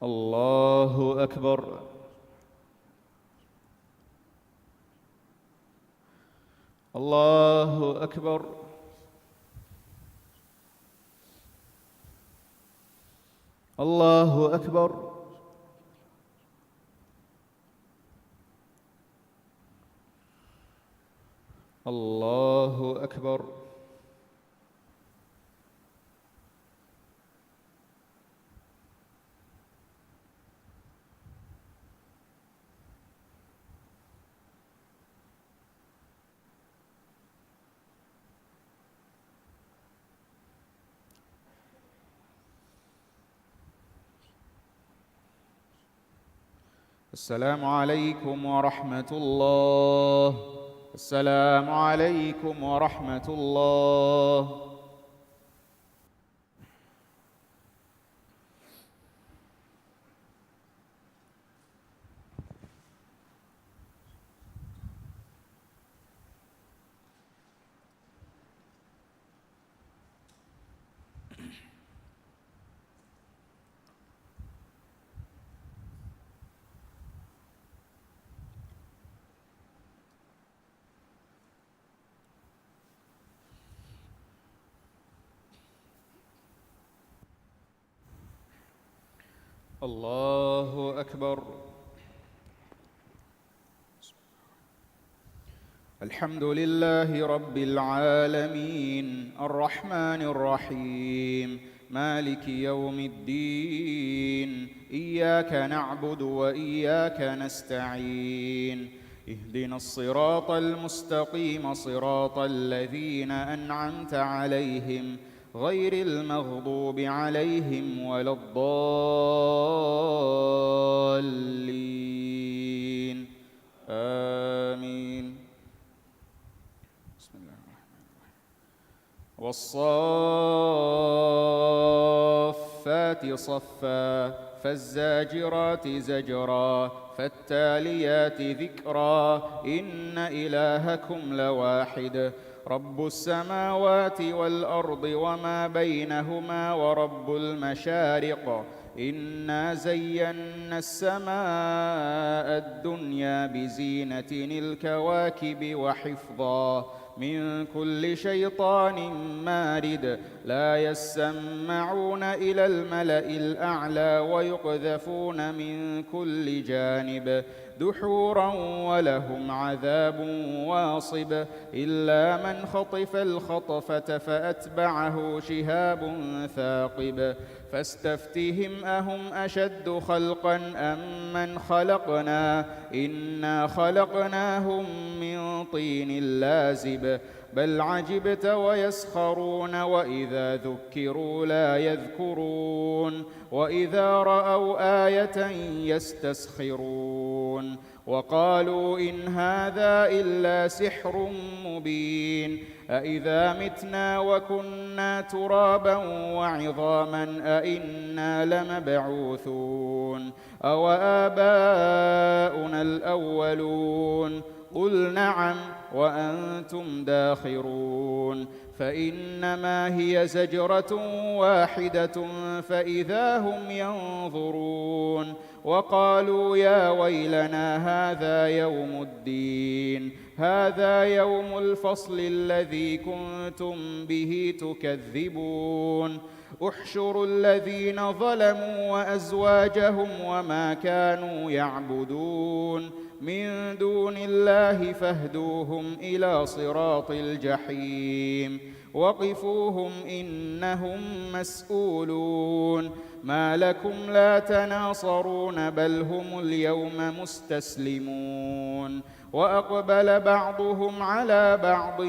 الله أكبر. الله أكبر. الله أكبر. الله أكبر. السلام عليكم ورحمة الله. السلام عليكم ورحمة الله. الله أكبر. الحمد لله رب العالمين الرحمن الرحيم مالك يوم الدين إياك نعبد وإياك نستعين اهدنا الصراط المستقيم صراط الذين أنعمت عليهم غير المغضوب عليهم ولا الضالين آمين. بسم الله الرحمن الرحيم. والصافات صفا فالزاجرات زجرا فالتاليات ذكرا إن إلهكم لواحد رب السماوات والأرض وما بينهما ورب المشارق إنا زينا السماء الدنيا بزينة الكواكب وحفظا من كل شيطان مارد لا يسمعون إلى الملأ الأعلى ويقذفون من كل جانب دحورا ولهم عذاب واصب إلا من خطف الخطفة فأتبعه شهاب ثاقب فاستفتهم أهم أشد خلقا أم من خلقنا إنا خلقناهم من طين لازب بل عجبت ويسخرون وإذا ذكروا لا يذكرون وإذا رأوا آية يستسخرون وقالوا إن هذا إلا سحر مبين أإذا متنا وكنا ترابا وعظاما أإنا لمبعوثون أو آباؤنا الأولون قل نعم وأنتم داخرون فإنما هي زجرة واحدة فإذا هم ينظرون وقالوا يا ويلنا هذا يوم الدين هذا يوم الفصل الذي كنتم به تكذبون احشروا الذين ظلموا وأزواجهم وما كانوا يعبدون من دون الله فاهدوهم إلى صراط الجحيم وقفوهم إنهم مسؤولون ما لكم لا تناصرون بل هم اليوم مستسلمون وأقبل بعضهم على بعض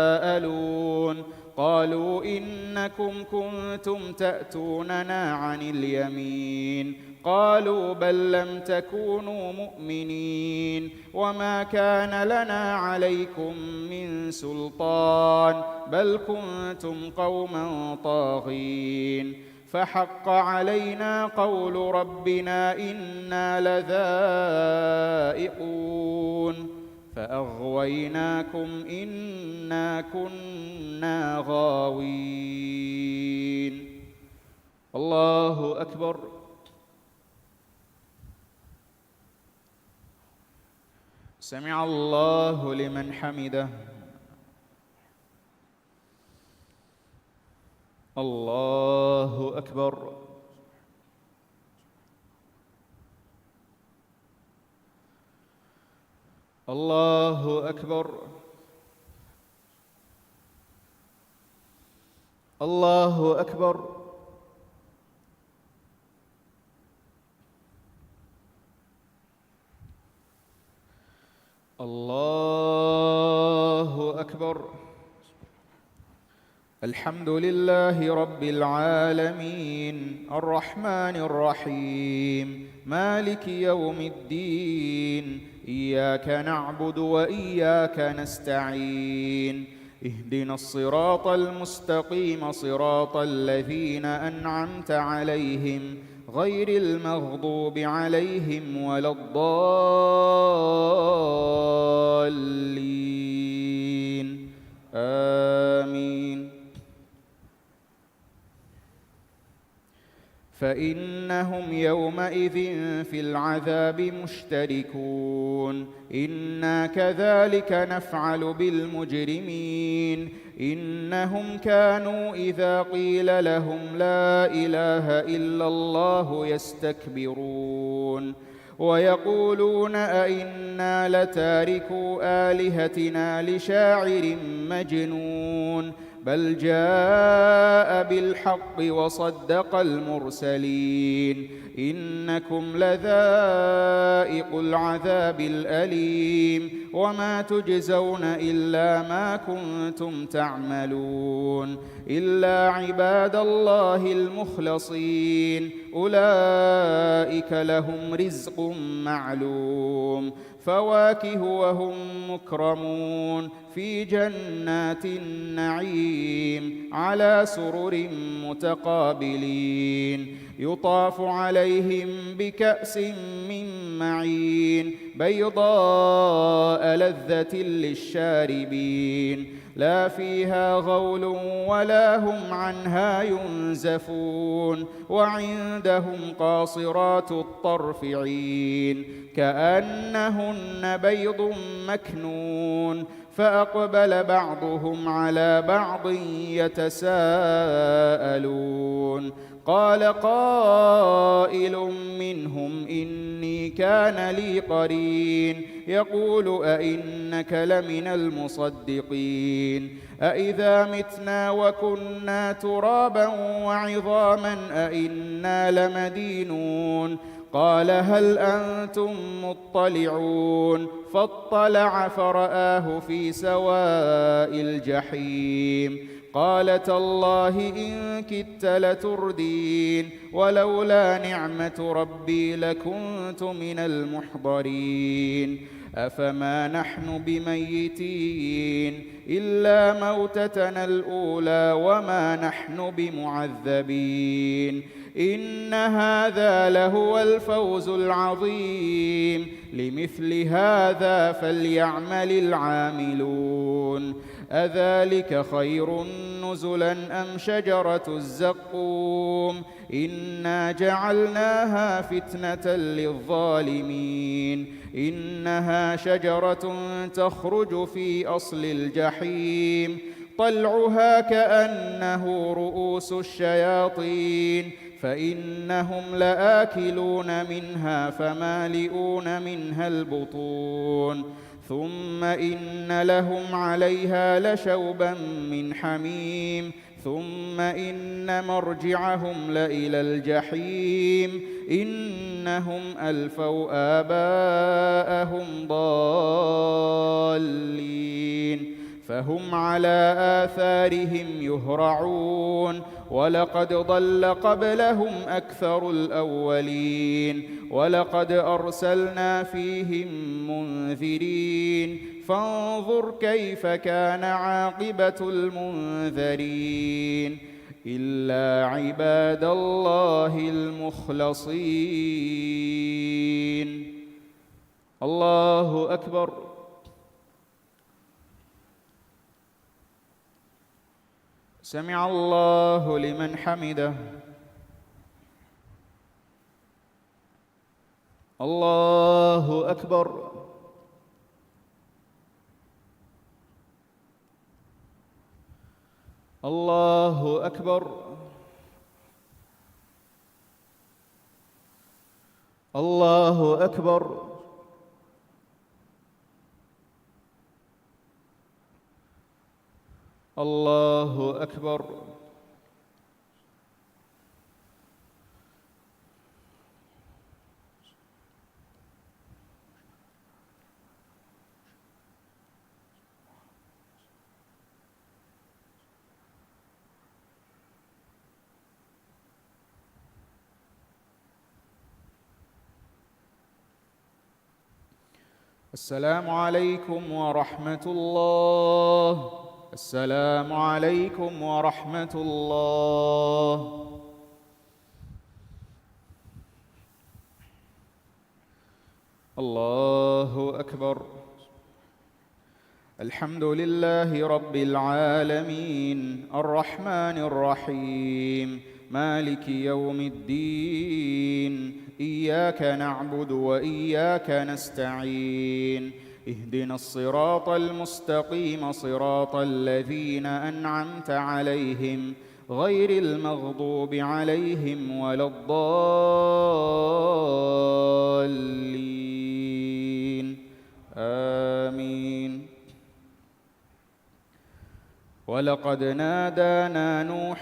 يتساءلون قالوا إنكم كنتم تأتوننا عن اليمين قالوا بل لم تكونوا مؤمنين وما كان لنا عليكم من سلطان بل كنتم قوما طاغين فحق علينا قول ربنا إنا لذائقون فأغويناكم إنا كنا غاوين. الله أكبر. سمع الله لمن حمده. الله أكبر. الله أكبر. الله أكبر. الله أكبر. الحمد لله رب العالمين الرحمن الرحيم مالك يوم الدين إياك نعبد وإياك نستعين اهدنا الصراط المستقيم صراط الذين أنعمت عليهم غير المغضوب عليهم ولا الضالين آمين. فإنهم يومئذ في العذاب مشتركون إنا كذلك نفعل بالمجرمين إنهم كانوا إذا قيل لهم لا إله إلا الله يستكبرون ويقولون أئنا لتاركو آلهتنا لشاعر مجنون بل جاء بالحق وصدق المرسلين إنكم لذائق العذاب الأليم وما تجزون إلا ما كنتم تعملون إلا عباد الله المخلصين أولئك لهم رزق معلوم فواكه وهم مكرمون في جنات النعيم على سرر متقابلين يطاف عليهم بكأس من معين بيضاء لذة للشاربين لا فيها غول ولا هم عنها ينزفون وعندهم قاصرات الطرف عين كأنهن بيض مكنون فأقبل بعضهم على بعض يتساءلون قال قائل منهم إني كان لي قرين يقول أئنك لمن المصدقين أئذا متنا وكنا ترابا وعظاما أئنا لمدينون قال هل أنتم مطلعون فاطلع فرآه في سواء الجحيم قال تالله إن كدت لتردين ولولا نعمة ربي لكنت من المحضرين أفما نحن بميتين إلا موتتنا الأولى وما نحن بمعذبين إن هذا لهو الفوز العظيم لمثل هذا فليعمل العاملون أذلك خير نزلا أم شجرة الزقوم إنا جعلناها فتنة للظالمين إنها شجرة تخرج في أصل الجحيم طلعها كأنه رؤوس الشياطين فإنهم لآكلون منها فمالئون منها البطون ثم إن لهم عليها لشوبا من حميم ثم إن مرجعهم لإلى الجحيم إنهم ألفوا آباءهم ضالين فهم على آثارهم يهرعون ولقد ضل قبلهم أكثر الأولين ولقد أرسلنا فيهم منذرين فانظر كيف كان عاقبة المنذرين إلا عباد الله المخلصين. الله أكبر. سمع الله لمن حمده. الله أكبر. الله أكبر. الله أكبر. الله أكبر. السلام عليكم ورحمة الله. السلام عليكم ورحمة الله. الله أكبر. الحمد لله رب العالمين الرحمن الرحيم مالك يوم الدين. إياك نعبد وإياك نستعين. اهدنا الصراط المستقيم صراط الذين أنعمت عليهم غير المغضوب عليهم ولا الضالين. آمين. ولقد نادانا نوح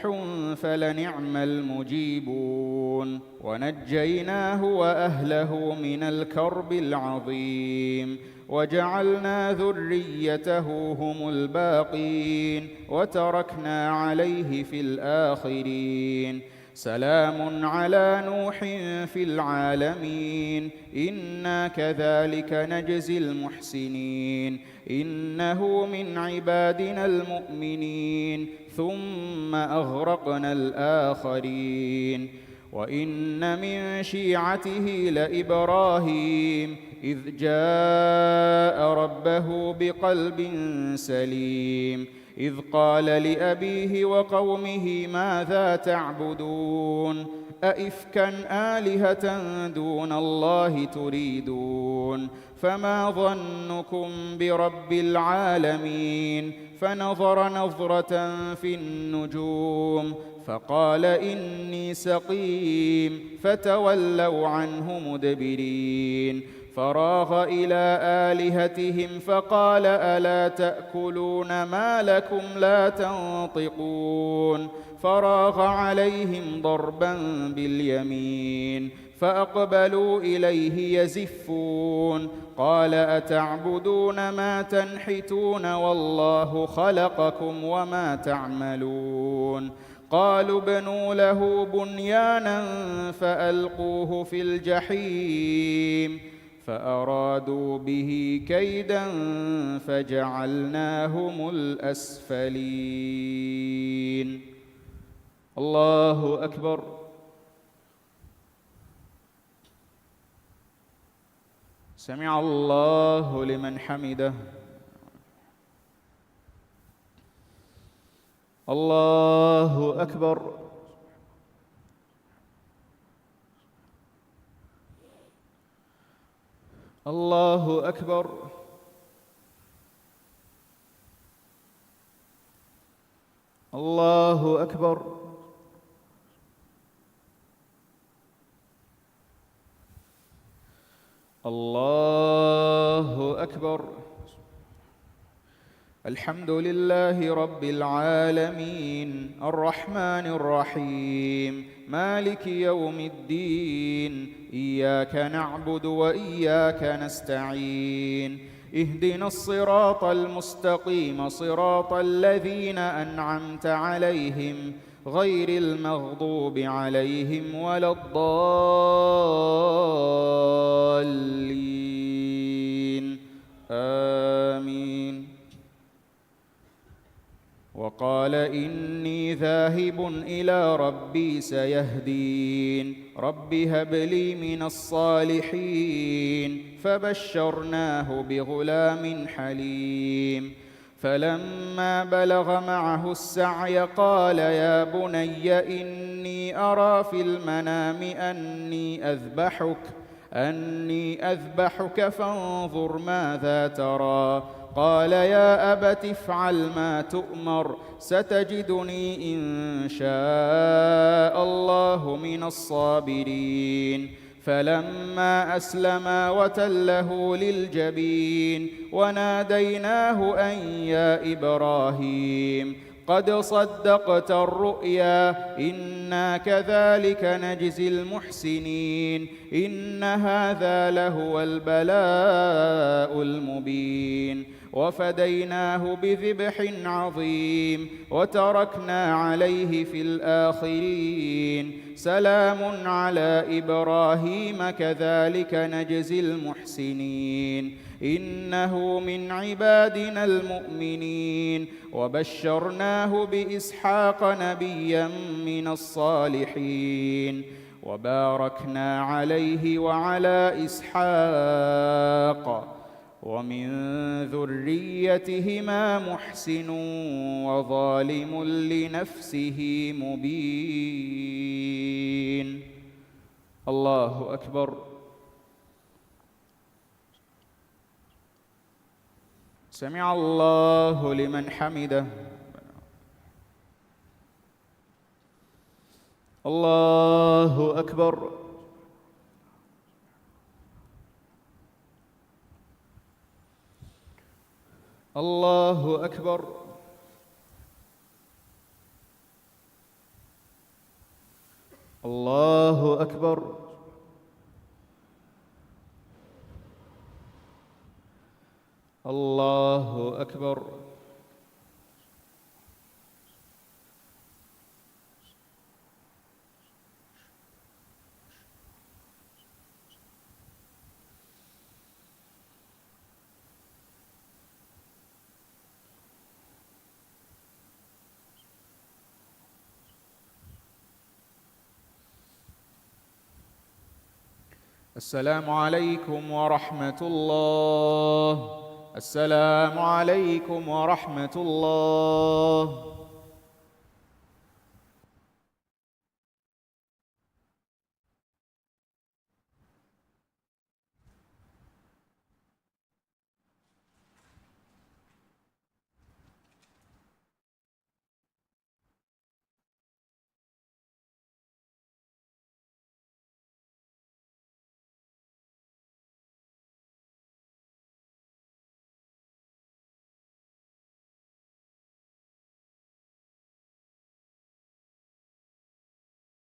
فلنعم المجيبون ونجيناه وأهله من الكرب العظيم وجعلنا ذريته هم الباقين وتركنا عليه في الآخرين. سلام على نوح في العالمين إنا كذلك نجزي المحسنين إنه من عبادنا المؤمنين ثم أغرقنا الآخرين. وإن من شيعته لإبراهيم إذ جاء ربه بقلب سليم إذ قال لأبيه وقومه ماذا تعبدون أئفكا آلهة دون الله تريدون فما ظنكم برب العالمين. فنظر نظرة في النجوم فقال إني سقيم فتولوا عنه مدبرين. فراغ إلى آلهتهم فقال ألا تأكلون ما لكم لا تنطقون. فراغ عليهم ضربا باليمين فأقبلوا إليه يزفون. قال أتعبدون ما تنحتون والله خلقكم وما تعملون. قالوا ابنوا له بنيانا فألقوه في الجحيم فأرادوا به كيدا فجعلناهم الأسفلين. الله أكبر. سمع الله لمن حمده. الله أكبر. الله أكبر. الله أكبر. الله أكبر. الحمد لله رب العالمين الرحمن الرحيم مالك يوم الدين. إياك نعبد وإياك نستعين. اهدنا الصراط المستقيم صراط الذين أنعمت عليهم غير المغضوب عليهم ولا الضالين. آمين. وقال إني ذاهب إلى ربي سيهدين رب هب لي من الصالحين فبشرناه بغلام حليم فلما بلغ معه السعي قال يا بني إني أرى في المنام أني أذبحك فانظر ماذا ترى قال يا أبت افعل ما تؤمر ستجدني إن شاء الله من الصابرين فلما أسلما وتله للجبين وناديناه أن يا إبراهيم قد صدقت الرؤيا إنا كذلك نجزي المحسنين إن هذا لهو البلاء المبين وفديناه بذبح عظيم وتركنا عليه في الآخرين سلام على إبراهيم كذلك نجزي المحسنين إنه من عبادنا المؤمنين وبشرناه بإسحاق نبيا من الصالحين وباركنا عليه وعلى إسحاق ومن ذريتهما محسن وظالم لنفسه مبين. الله أكبر. سمع الله لمن حمده. الله أكبر. الله أكبر. الله أكبر. الله أكبر. السلام عليكم ورحمة الله. السلام عليكم ورحمة الله.